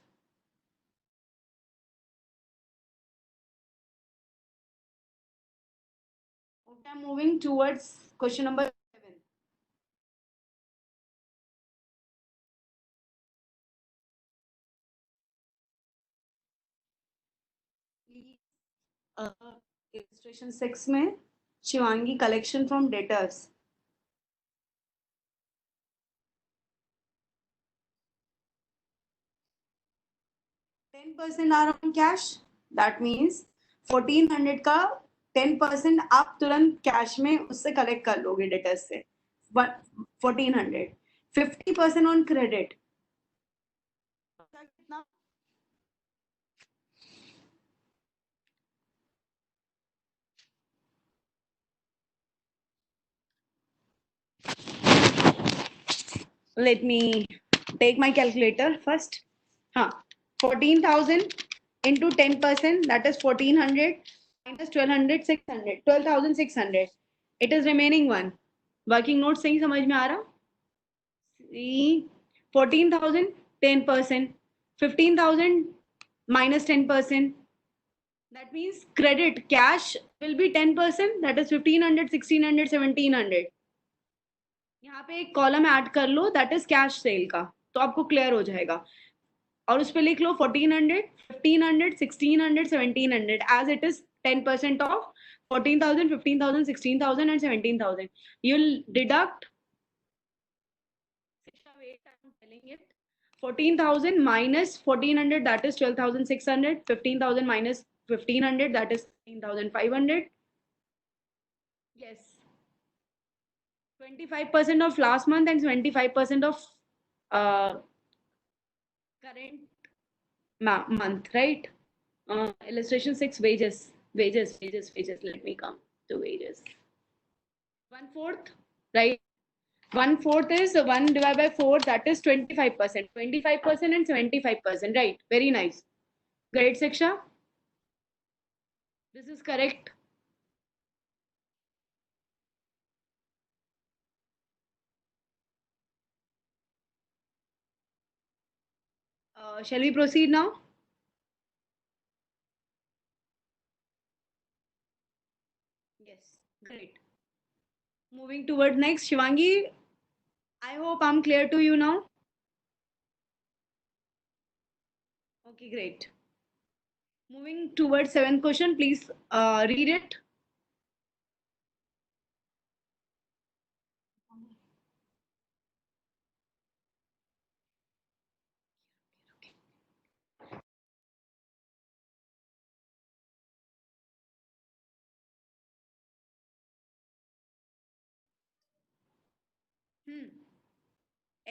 Okay, I'm moving towards question number 7. Please, illustration 6 में Shivangi collection from debtors. 10% are on cash. That means 1400 का 10% आप तुरंत cash में उससे collect कर लोगे debtors से. 1400. 50% on credit. कितना? Let me take my calculator first. हाँ, 14,000 into 10%, that is 1400 minus 1200, 600, 12,600. It is remaining one. Working note सही समझ में आ रहा? See, 14,000, 10%, 15,000 minus 10%. That means credit cash will be 10%, that is 1500, 1600, 1700. यहाँ पे एक कॉलम ऐड कर लो, दैट इज कैश सेल का, तो आपको क्लियर हो जाएगा. और उस पर लिख लो 1400, 1500, 1600, 1700 as it is 10% of 14,000, 15,000, 16,000 and 17,000. You'll deduct. Wait, I'm telling it. 14,000 minus 1400, that is 12,600. 15,000 minus 1,500, that is 13,500. Yes. 25% of last month and 25% of uh, current month, right? Illustration 6, wages. Wages. Let me come to wages. 1/4, right? 1/4 is 1 divided by 4, that is 25%. 25% and 75%, right? Very nice. Great, Siksha. This is correct. Shall we proceed now? Yes, great. Moving toward next, Shivangi, I hope I'm clear to you now. Okay, great. Moving towards seventh question, please read it.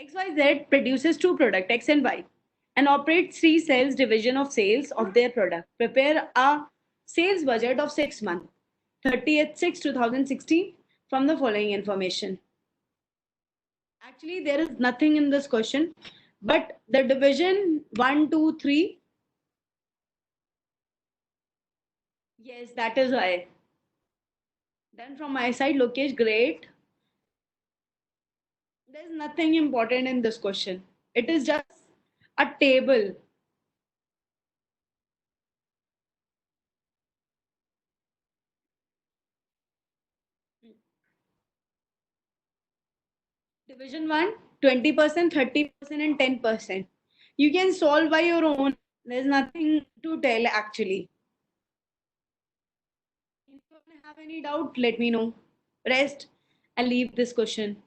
XYZ produces two products, X and Y, and operates three sales division of sales of their product. Prepare a sales budget of 6 months, 30th 6 2016, from the following information. Actually, there is nothing in this question, but the division 1, 2, 3. Yes, that is why. Then from my side, Lokesh, great. There's nothing important in this question. It is just a table. Division 1, 20%, 30%, and 10%. You can solve by your own. There's nothing to tell actually. If you have any doubt, let me know. Rest, I'll leave this question.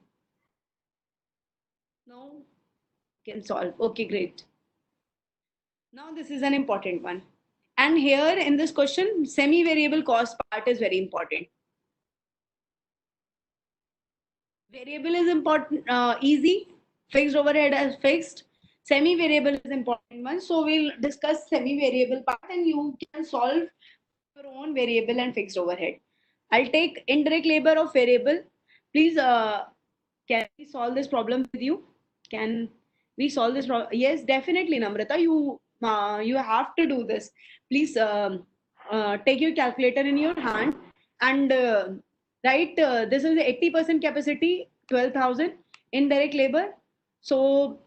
No, can solve. Okay, great. Now this is an important one. And here in this question, semi-variable cost part is very important. Variable is important, easy. Fixed overhead is fixed. Semi-variable is important one. So we'll discuss semi-variable part and you can solve your own variable and fixed overhead. I'll take indirect labor of variable. Please, can we solve this problem with you? Can we solve this problem? Yes, definitely, Namrata. You have to do this. Please take your calculator in your hand and write. This is 80% capacity, 12,000 indirect labor. So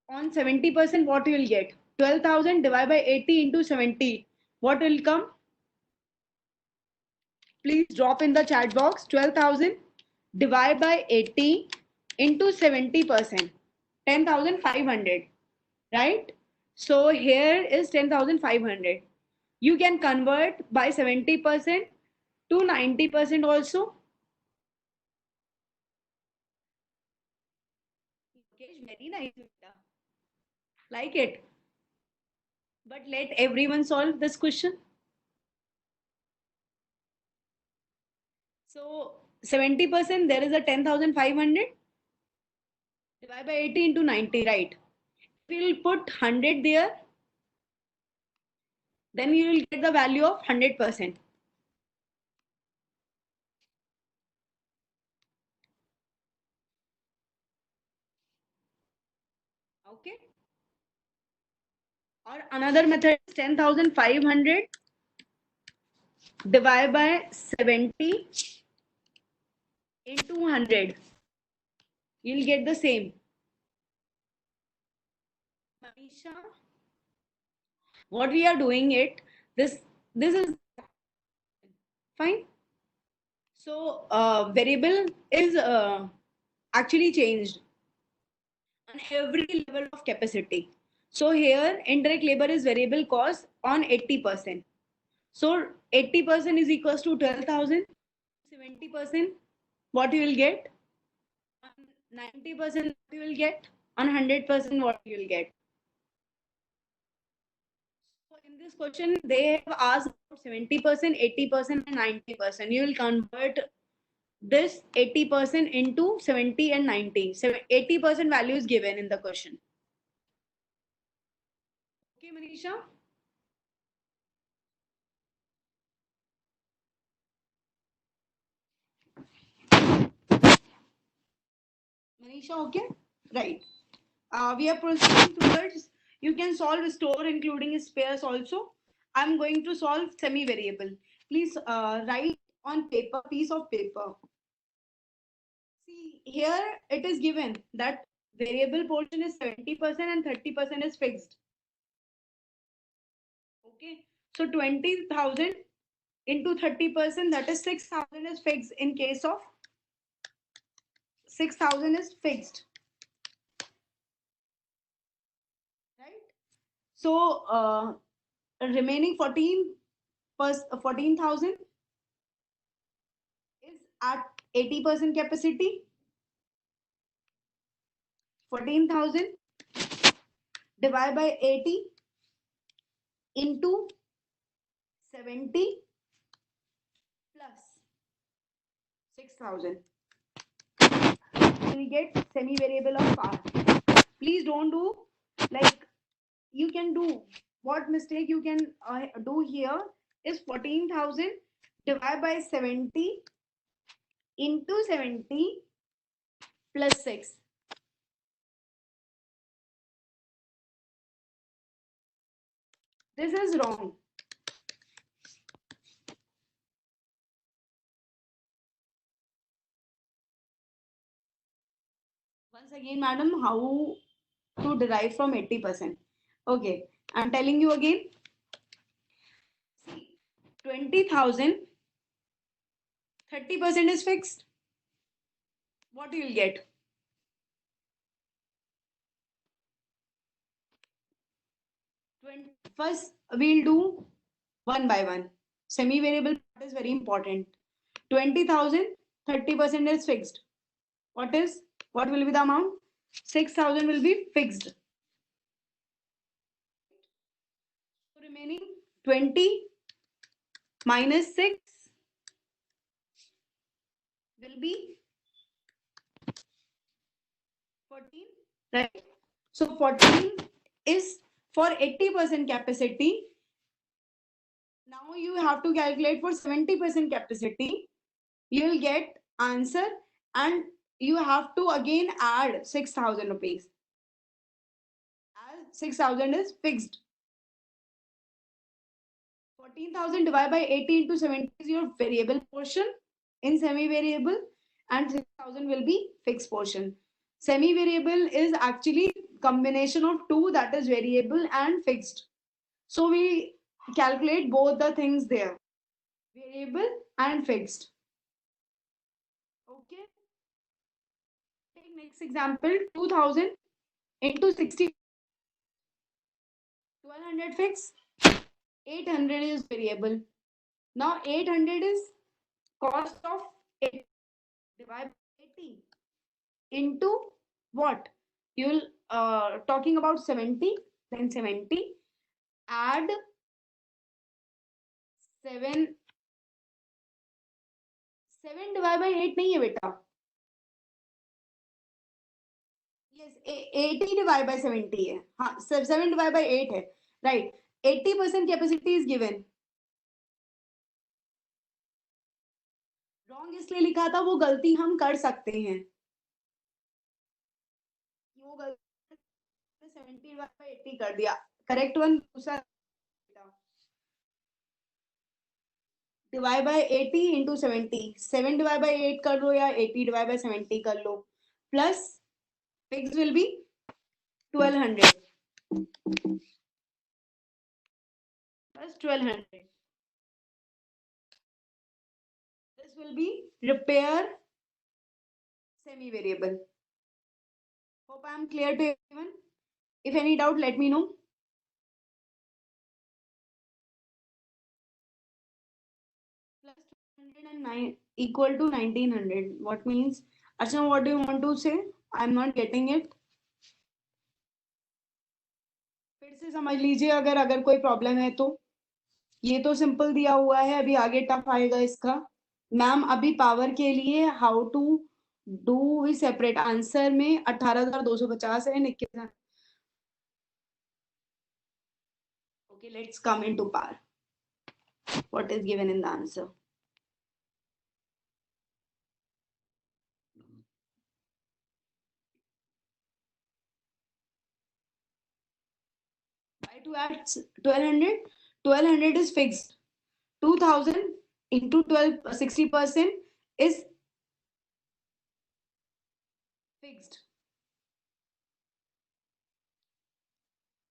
on 70%, what you will get? 12,000 divided by 80 into 70. What will come? Please drop in the chat box. 12,000 divided by 80 into 70%. 10,500, right? So here is 10,500. You can convert by 70% to 90% also. Okay, very nice. Like it. But let everyone solve this question. So 70%, there is a 10,500 divided by 80 into 90, right? We'll put 100 there, then you will get the value of 100%. Okay. Or another method is 10,500 divided by 70 into 100. You'll get the same. Manisha, what we are doing it, this is fine. So variable is actually changed on every level of capacity. So here indirect labor is variable cost on 80%. So 80% is equals to 12,000. 70%, what you will get? 90% what you will get? On 100% what you will get? So in this question, they have asked about 70%, 80%, and 90%. You will convert this 80% into 70 and 90. So 80% value is given in the question. Okay, Manisha? Manisha, okay? Right. We are proceeding towards, you can solve store including spares also. I'm going to solve semi-variable. Please write on paper, piece of paper. See, here it is given that variable portion is 70% and 30% is fixed. Okay, so 20,000 into 30%, that is 6,000 is fixed in case of 6,000 is fixed. Right? So remaining 14,000 is at 80% capacity. 14,000 divided by 80 into 70 plus 6,000. We get semi-variable of power. Please don't do like, you can do what mistake you can do here is 14,000 divided by 70 into 70 plus 6. This is wrong. Once again, madam, how to derive from 80%? Okay, I'm telling you again. See, 20,000, 30% is fixed. What you will get? First, we'll do one by one. Semi-variable part is very important. 20,000, 30% is fixed. What will be the amount? 6,000 will be fixed. So remaining 20 minus 6 will be 14, right? So 14 is for 80% capacity. Now you have to calculate for 70% capacity. You will get answer and you have to again add 6,000 rupees. As 6,000 is fixed. 14,000 divided by 80 into 70 is your variable portion in semi-variable and 6,000 will be fixed portion. Semi-variable is actually combination of two, that is variable and fixed. So we calculate both the things there, variable and fixed. Okay. Take next example, 2,000 into 60, 1,200 fixed, 800 is variable. Now 800 is cost of 8 divided by 80 into what? You'll talking about 70, then 70, add 7, 7 divided by 8 नहीं है बेटा. Yes, 80 divided by 70 है. हाँ, 7 divided by 8 है. Right. 80% capacity is given. Wrong इसलिए लिखा था, वो गलती हम कर सकते हैं. वो गलती 70 divided by 80 कर दिया. Correct one दूसरा. Divide by 80 into 70. 7 divided by 8 कर लो या 80 divided by 70 कर लो. Plus fixed will be 1,200. Plus 1,200. This will be repair semi-variable. Hope I am clear to everyone. If any doubt, let me know. Plus 209 equal to 1,900. What means? Archana, what do you want to say? I am not getting it. फिर से समझ लीजिए अगर कोई problem है तो. ये तो सिंपल दिया हुआ है, अभी आगे टफ आएगा इसका. मैम अभी पावर के लिए how to do we separate answer में 18,250 है. 21. Okay, let's come into power. What is given in the answer? Why to add 1,200? 1,200 is fixed. 2,000 into 12, 60% is fixed.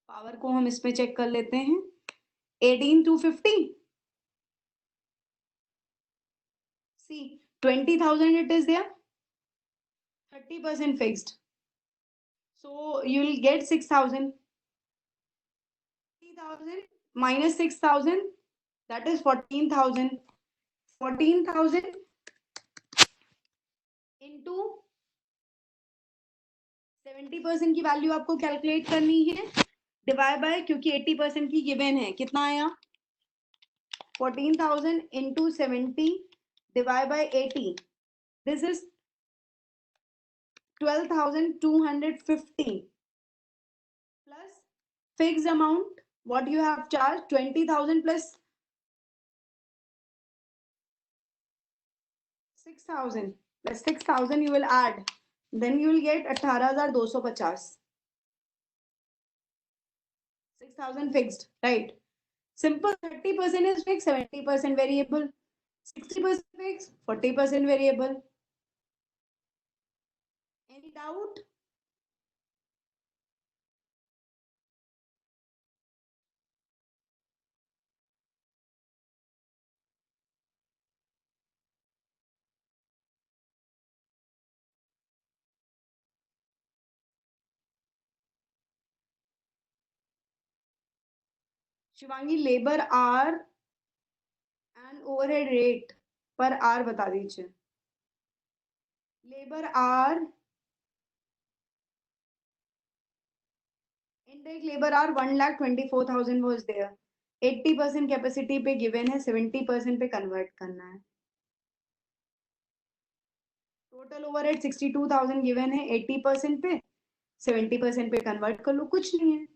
Power को हम इसमें चेक कर लेते हैं. 18,250. See, 20,000 it is there. 30% fixed. So you will get 6,000. 30,000 minus 6,000, that is 14,000. 14,000 into 70% की value आपको calculate करनी है. डिवाइड बाय, क्योंकि 80% की गिवन है, कितना आया? 14,000 into 70 divided by 80. This is 12,250 plus fixed amount. What you have charged? 20,000 plus 6,000. Plus 6,000 you will add. Then you will get 18,250. 6,000 fixed, right? Simple. 30% is fixed, 70% variable. 60% fixed, 40% variable. Any doubt? Shivangi, labour R and overhead rate पर R बता दीजिए. Labour R, intake labour R 1,24,000 was there. 80% capacity पे given है, 70% पे convert करना है. Total overhead 62,000 given है, 80% पे 70% पे कन्वर्ट कर लो, कुछ नहीं है.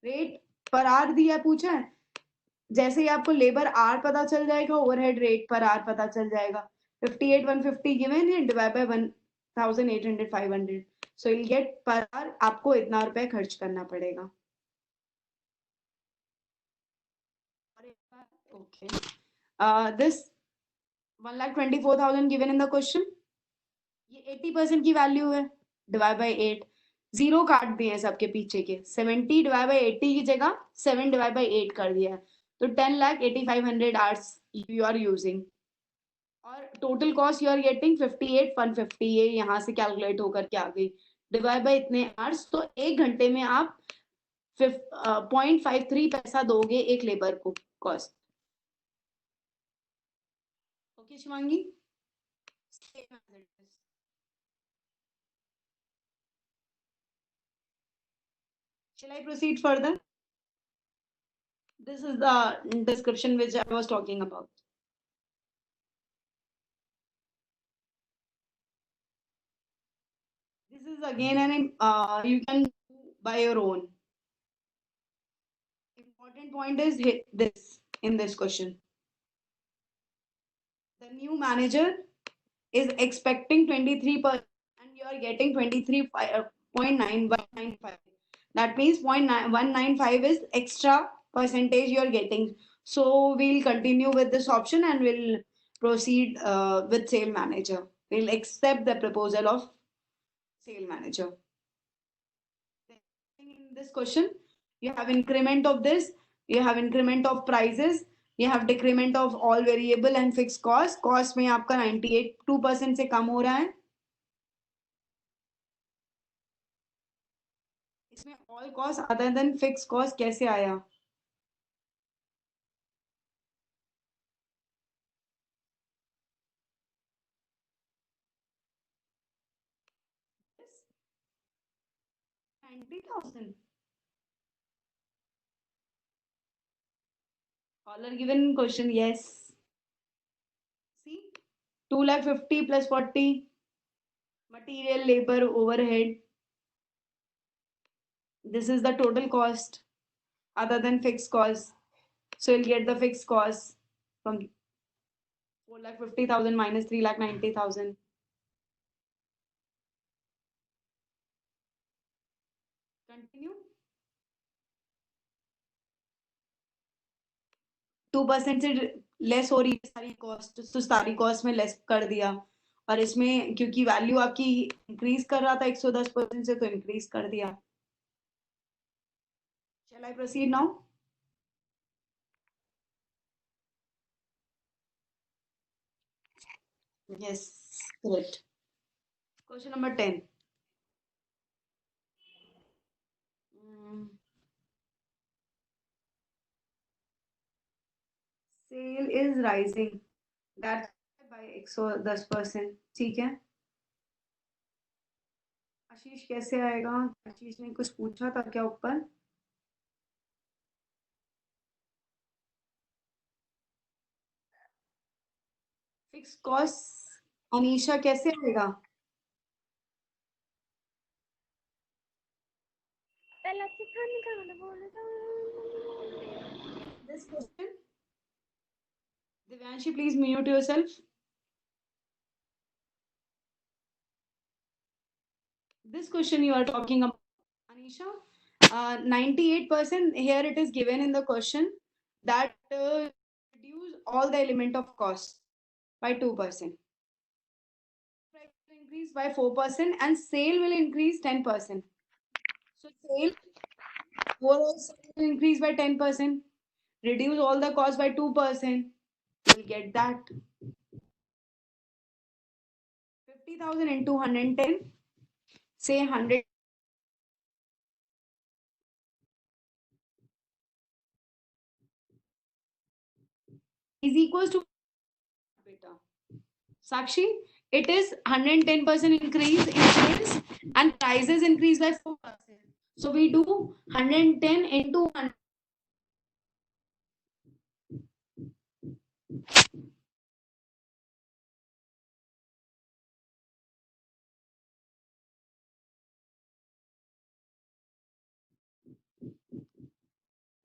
रेट पर आर दिया पूछा है, जैसे ही आपको लेबर आर पता चल जाएगा, ओवरहेड रेट पर आर पता चल जाएगा. 58,150 गिवन है, divide by 1,800 500, so you get पर आर आपको इतना रुपए खर्च करना पड़ेगा. Okay, this 1,24,000 given in the question, ये 80% की वैल्यू है, डिवाइड बाय 8. जीरो काट दिए हैं सबके पीछे के, 70 डिवाइड बाय 80 की जगह 7 डिवाइड बाय 8 कर दिया है, तो 10,85,000 आवर्स यू आर यूजिंग. और total cost you are getting 58,150, ये यहाँ से कैलकुलेट होकर के आ गई, डिवाइड बाय इतने आवर्स, तो 1 घंटे में आप 0.53 पैसा दोगे एक लेबर को cost. Okay Shivangi, shall I proceed further? This is the description which I was talking about. This is again an you can do by your own. Important point is this in this question. The new manager is expecting 23% and you are getting 23.9195. That means 0.195 is extra percentage you are getting. So we'll continue with this option and we'll proceed with sale manager. We'll accept the proposal of sale manager. In this question, you have increment of this, you have increment of prices, you have decrement of all variable and fixed cost. Cost में आपका 98% से कम हो रहा है. इसमें all cost other than fixed cost कैसे आया? Yes. 90,000. Caller given question, yes. See, 2,50,000 plus 40. Material, labor, overhead. This is the total cost other than fixed cost. So you'll get the fixed cost from 4,50,000 minus 3,90,000. Continue. 2% से less हो रही है सारी cost, तो सारी cost में less कर दिया. और इसमें क्योंकि वैल्यू आपकी इंक्रीज कर रहा था 110% से, तो इंक्रीज कर दिया. Shall I proceed now? Yes, correct. Question number 10. Sale is rising. That's by 110%. ठीक है. आशीष कैसे आएगा? आशीष ने कुछ पूछा था क्या ऊपर? फिक्स कॉस्ट अनीशा कैसे आएगा? This question, Divyanshi, please mute yourself. This question you are talking about, Anisha, 98% here it is given in the question that reduce all the element of cost by 2%. Price will increase by 4% and sale will increase 10%. So sale, overall sale will increase by 10%. Reduce all the cost by 2%. You'll get that. 50,000 into 110, say 100. is equals to beta. Sakshi, it is 110% increase in sales and prices increase by 4%. So we do 110 into 100.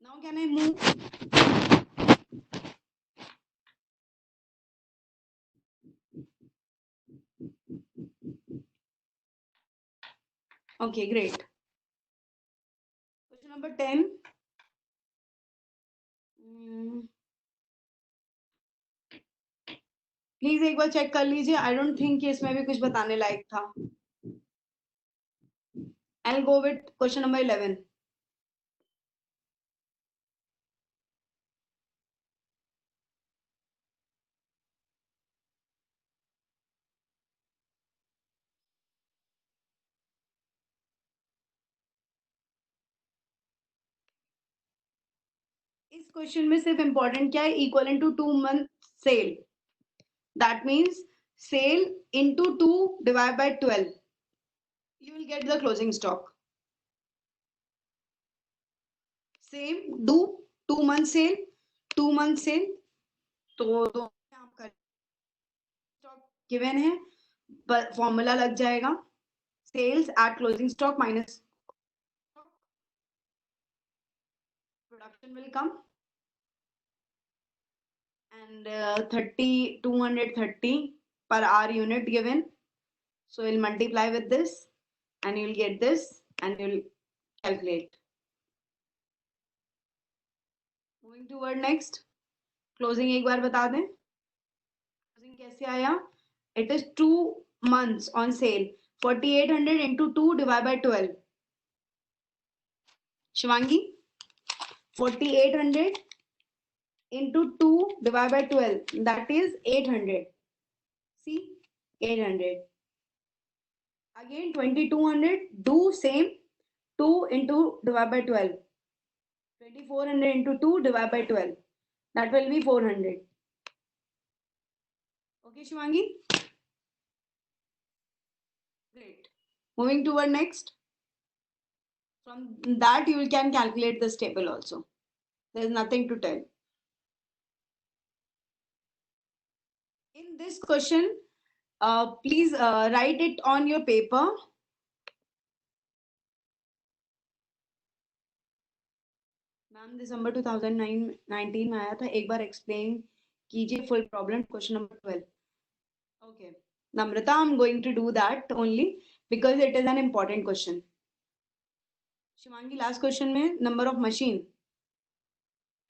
Now can I move? Okay, great. Question number 10. Please एक बार check कर लीजिए. I don't think इसमें भी कुछ बताने लायक था. I'll go with question number 11. इस question में सिर्फ इंपॉर्टेंट क्या है? Equal to 2 month sale. That means sale into 2 divided by 12. You will get the closing stock. Same, do 2 month sale, 2 month sale. तो स्टॉक गिवन है, formula लग जाएगा. Sales at closing stock minus production will come, and 230 per hour unit given. So we'll multiply with this and you'll get this and you'll calculate. Moving toward next. Closing एक बार बता दें. Closing कैसे आया? It is 2 months on sale. 4800 into 2 divided by 12. Shivangi, 4800 into 2 divided by 12. That is 800. See, 800. Again 2200. Do same. 2 into divided by 12. 2400 into 2 divided by 12. That will be 400. Okay, Shivangi? Great. Moving toward next. From that, you can calculate this table also. There is nothing to tell. In this question, please write it on your paper. Ma'am, December 2019 में आया था. एक बार explain कीजिए full problem. Question number 12. Okay. Namrata, I'm going to do that only because it is an important question. Shivangi, last question में number of machine.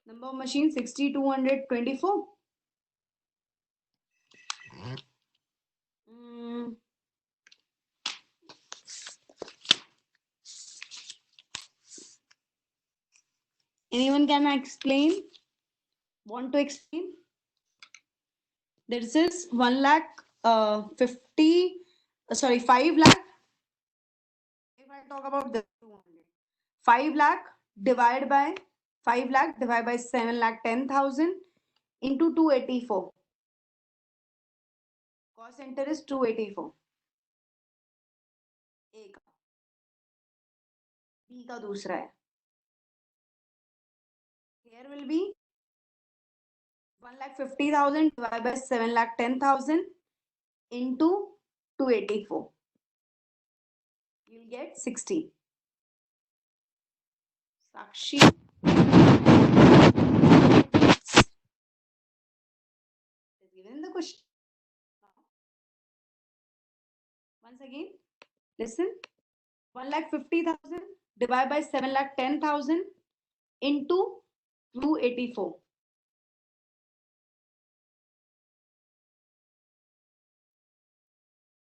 Number of machine 6224. Anyone can explain? Want to explain? This is 1 lakh 50. Sorry, 5 lakh. If I talk about this, 5 lakh divided by 5 lakh divided by 7 lakh 10,000 into 284. Cost center is 284. A का, B का दूसरा है. Here will be 1,50,000 divided by 7,10,000 into 284. You'll get 60. Sakshi. Given the question. Once again, listen. 1,50,000 divided by 7,10,000 into 284.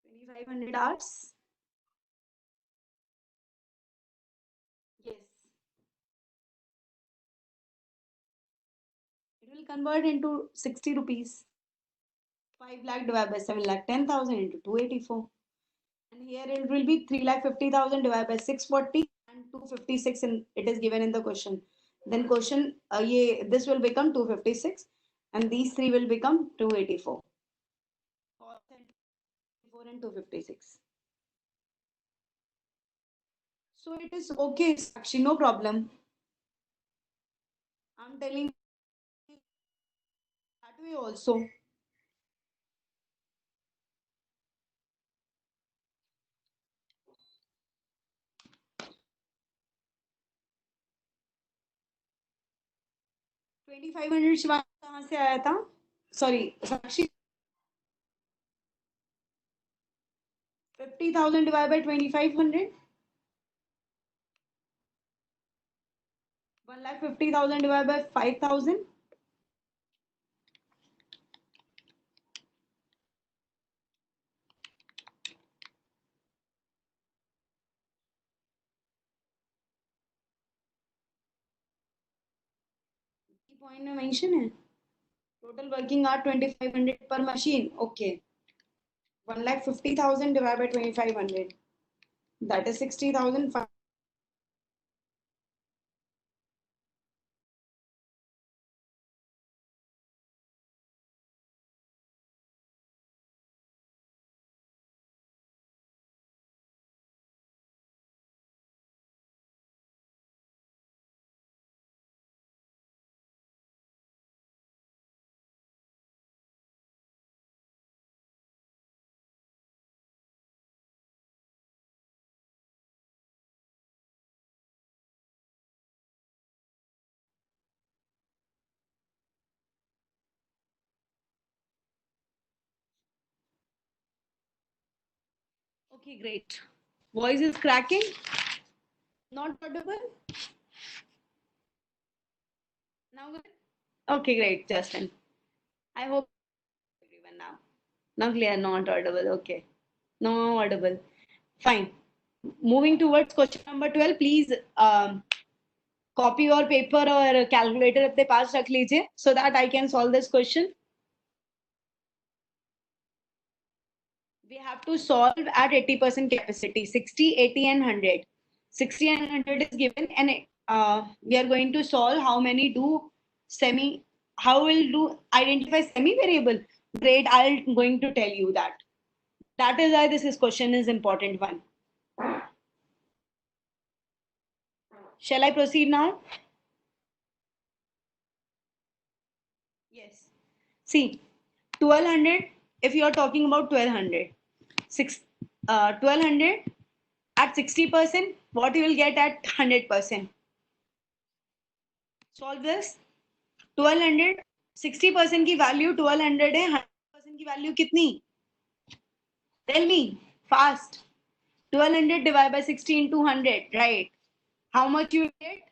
2,500 hours. Yes. It will convert into 60 rupees. 5 lakh divided by 7 lakh 10,000 into 284. And here it will be 3,50,000 divided by 640 and 256 and it is given in the question. Then question this will become 256 and these three will become 284. Cos and 284 and 256. So it is okay, Sakshi, no problem. I'm telling that way also. $2,500 Shivani कहाँ से आया था? Sorry, Sakshi. 50,000 divided by 2,500. 1,50,000 divided by 5,000. Point में mention है. Total working hour 2,500 per machine. Okay. 1,50,000 divided by 2,500. That is 60,000. Okay, great. Voice is cracking. Not audible. Now good. Okay, great, Justin. I hope everyone now. Now clear, not audible. Okay. No audible. Fine. Moving towards question number 12, please copy your paper or calculator अपने पास रख लीजिए so that I can solve this question. We have to solve at 80% capacity, 60, 80 and 100. 60 and 100 is given and we are going to solve how many do semi, how will do identify semi variable. Great, I'm going to tell you that. That is why this is question is important one. Shall I proceed now? Yes. See, 1200, if you are talking about 1200, 1200 at 60%, what you will get at 100%? Solve this. 1200, 60% की value 1200 है, 100% की value कितनी? Tell me, fast. 1200 divided by 60 into 100, right? How much you get?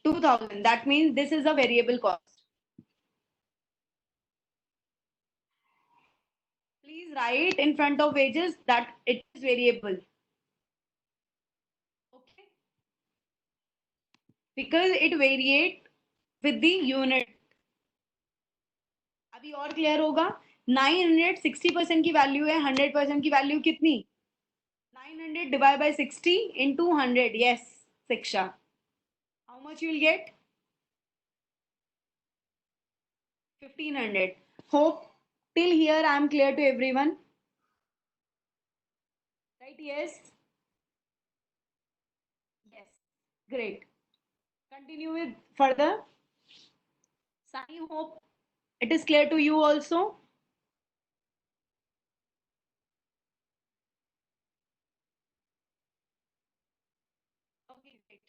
2000. That means this is a variable cost. Please write in front of wages that it is variable. Okay? Because it variate with the unit. अभी और clear होगा. 900 60% की value है, 100% की value कितनी? 900 divided by 60 into 100. Yes, Siksha. How much you will get? 1,500. Hope till here I am clear to everyone. Right? Yes. Yes. Great. Continue with further. Sunny, hope it is clear to you also. Okay, great.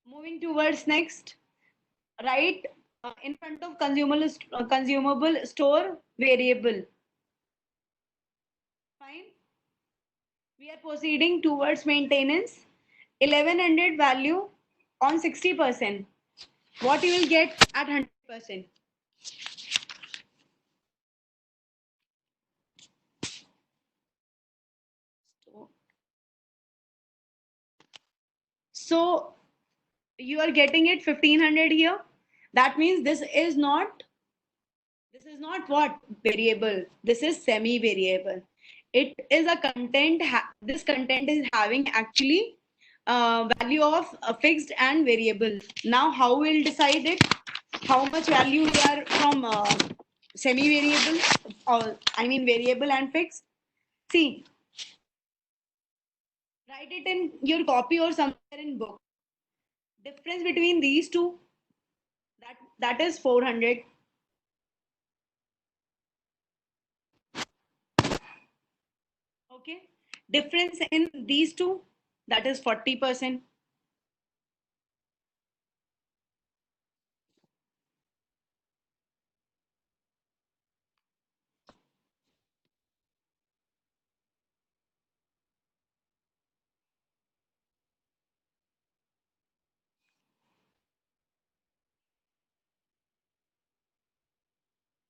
Moving towards next. Right in front of consumable store variable. Fine. We are proceeding towards maintenance. 1100 value on 60%. What you will get at 100%? So you are getting it 1,500 here. That means this is not what variable. This is semi variable. It is a content. This content is having actually value of fixed and variable. Now, how we'll decide it? How much value we are from semi-variable, or I mean variable and fixed? See, write it in your copy or somewhere in book. Difference between these two, that is 400. Okay. Difference in these two, that is 40%.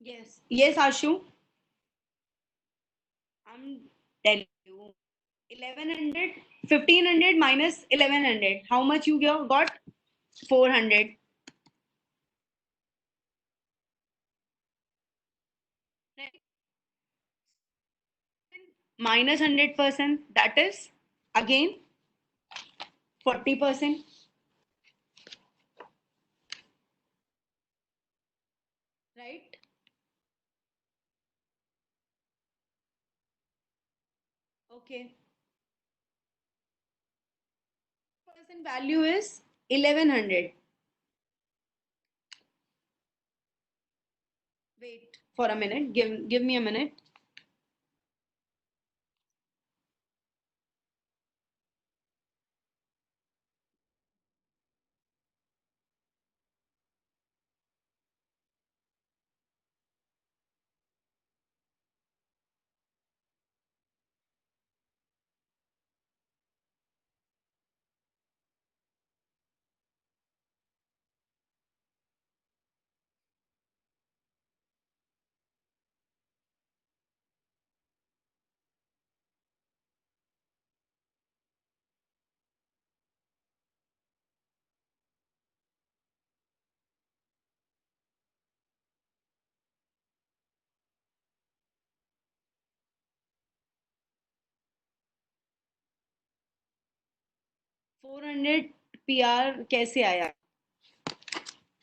Yes. Yes, Ashu. I'm telling you. 1100, 1500 minus 1100. How much you got? 400. Right? Minus 100%. That is again 40%. Right? Okay. Percent value is 1100. Wait for a minute. Give me a minute. Four hundred PR कैसे आया?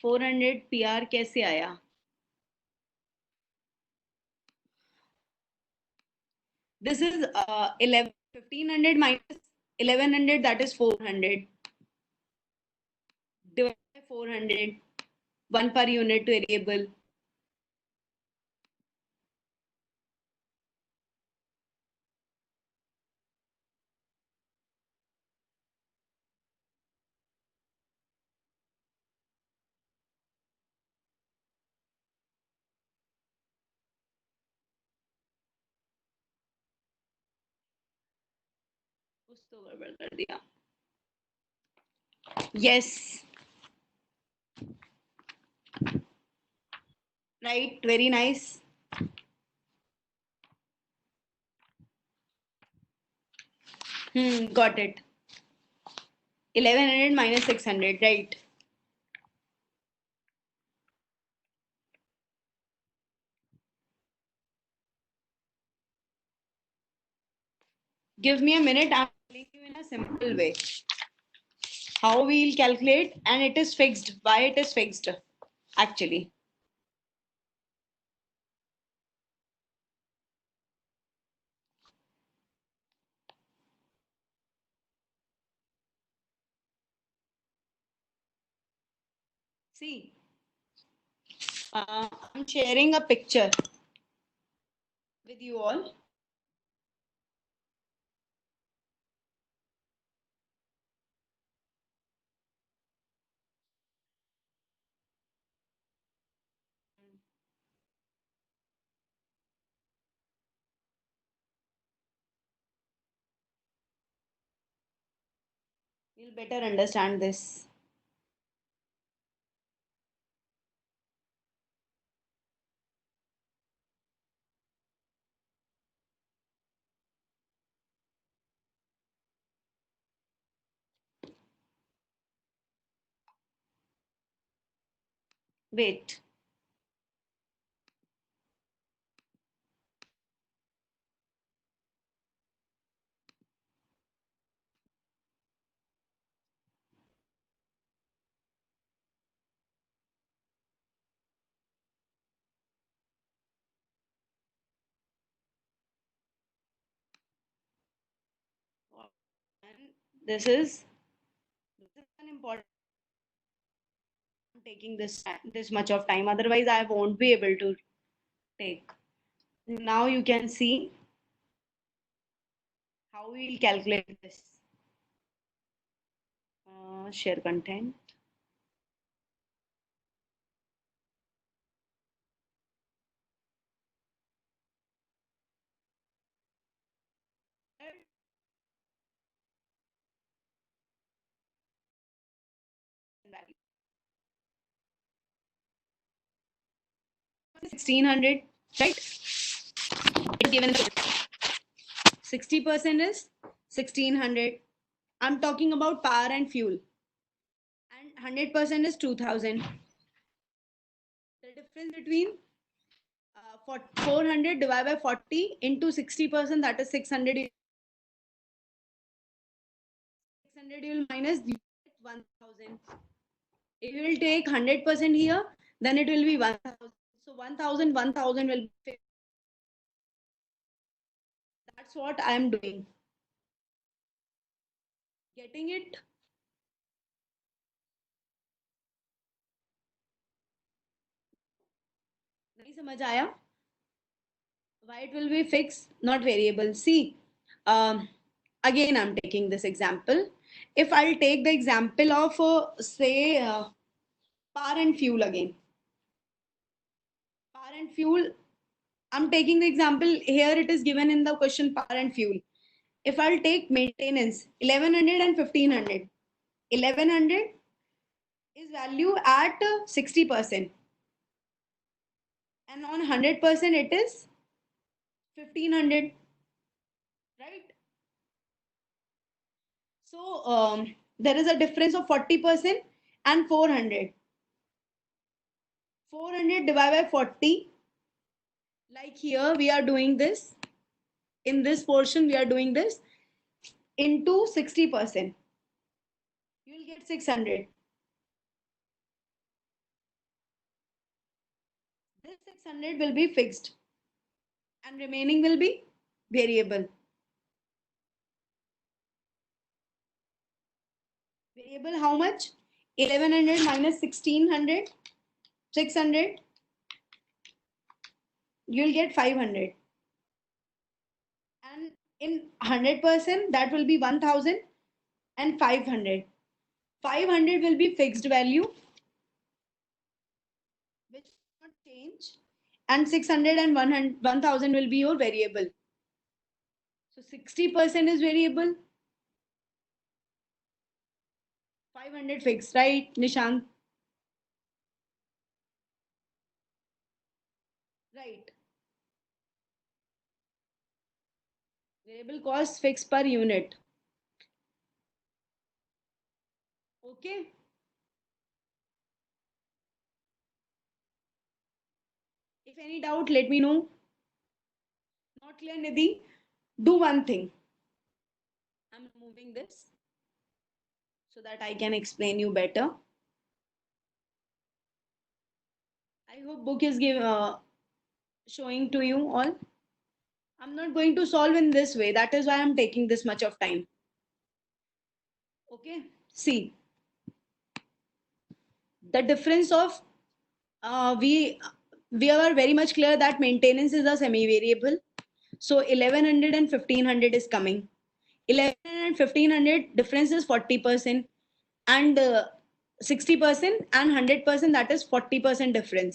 400 PR कैसे आया? This is 11, 1500 minus 1100, that is 400. Divided by 400, 1 per unit variable. कुछ तो गड़बड़ कर दिया. Yes, right, very nice. Got it. 1100 minus 600, right? Give me a minute. I'm telling you in a simple way how we'll calculate, and it is fixed. Why it is fixed? Actually, see, I'm sharing a picture with you all. You'll better understand this. Wait. This is an important. I'm taking this much of time. Otherwise, I won't be able to take. Now you can see how we will calculate this. Share content. Value. 1600, right? It's given 60% is 1600. I'm talking about power and fuel. And 100% is 2000. The difference between 400 divided by 40 into 60%, that is 600. 600 you will minus 1000. If you will take 100% here, then it will be 1000. So 1000 will be. That's what I am doing. Getting it? नहीं समझ आया? Why it will be fixed, not variable? See, again I'm taking this example. If I'll take the example of say power and fuel again. Power and fuel, I'm taking the example here, it is given in the question power and fuel. If I'll take maintenance 1100 and 1500, 1100 is value at 60%, and on 100% it is 1500, right? So there is a difference of 40% and 400. 400 divided by 40, like here we are doing this, in this portion we are doing this, into 60%. You will get 600. This 600 will be fixed and remaining will be variable. Variable how much? 1100 minus 1600, 600. You will get 500. And in 100%, that will be 1000 and 500. 500 will be fixed value, which will not change. And 600 and 1000 will be your variable. So 60% is variable. 500 fixed, right, Nishant? Right. Variable cost fixed per unit. Okay. If any doubt, let me know. Not clear, Nidhi? Do one thing. I'm moving this so that I can explain you better. I hope book is showing to you all. I'm not going to solve in this way. That is why I'm taking this much of time. Okay. See, the difference of we are very much clear that maintenance is a semi-variable. So 1100 and 1500 is coming. 1100 and 1500 difference is 40%, and 60% and 100%, that is 40% difference.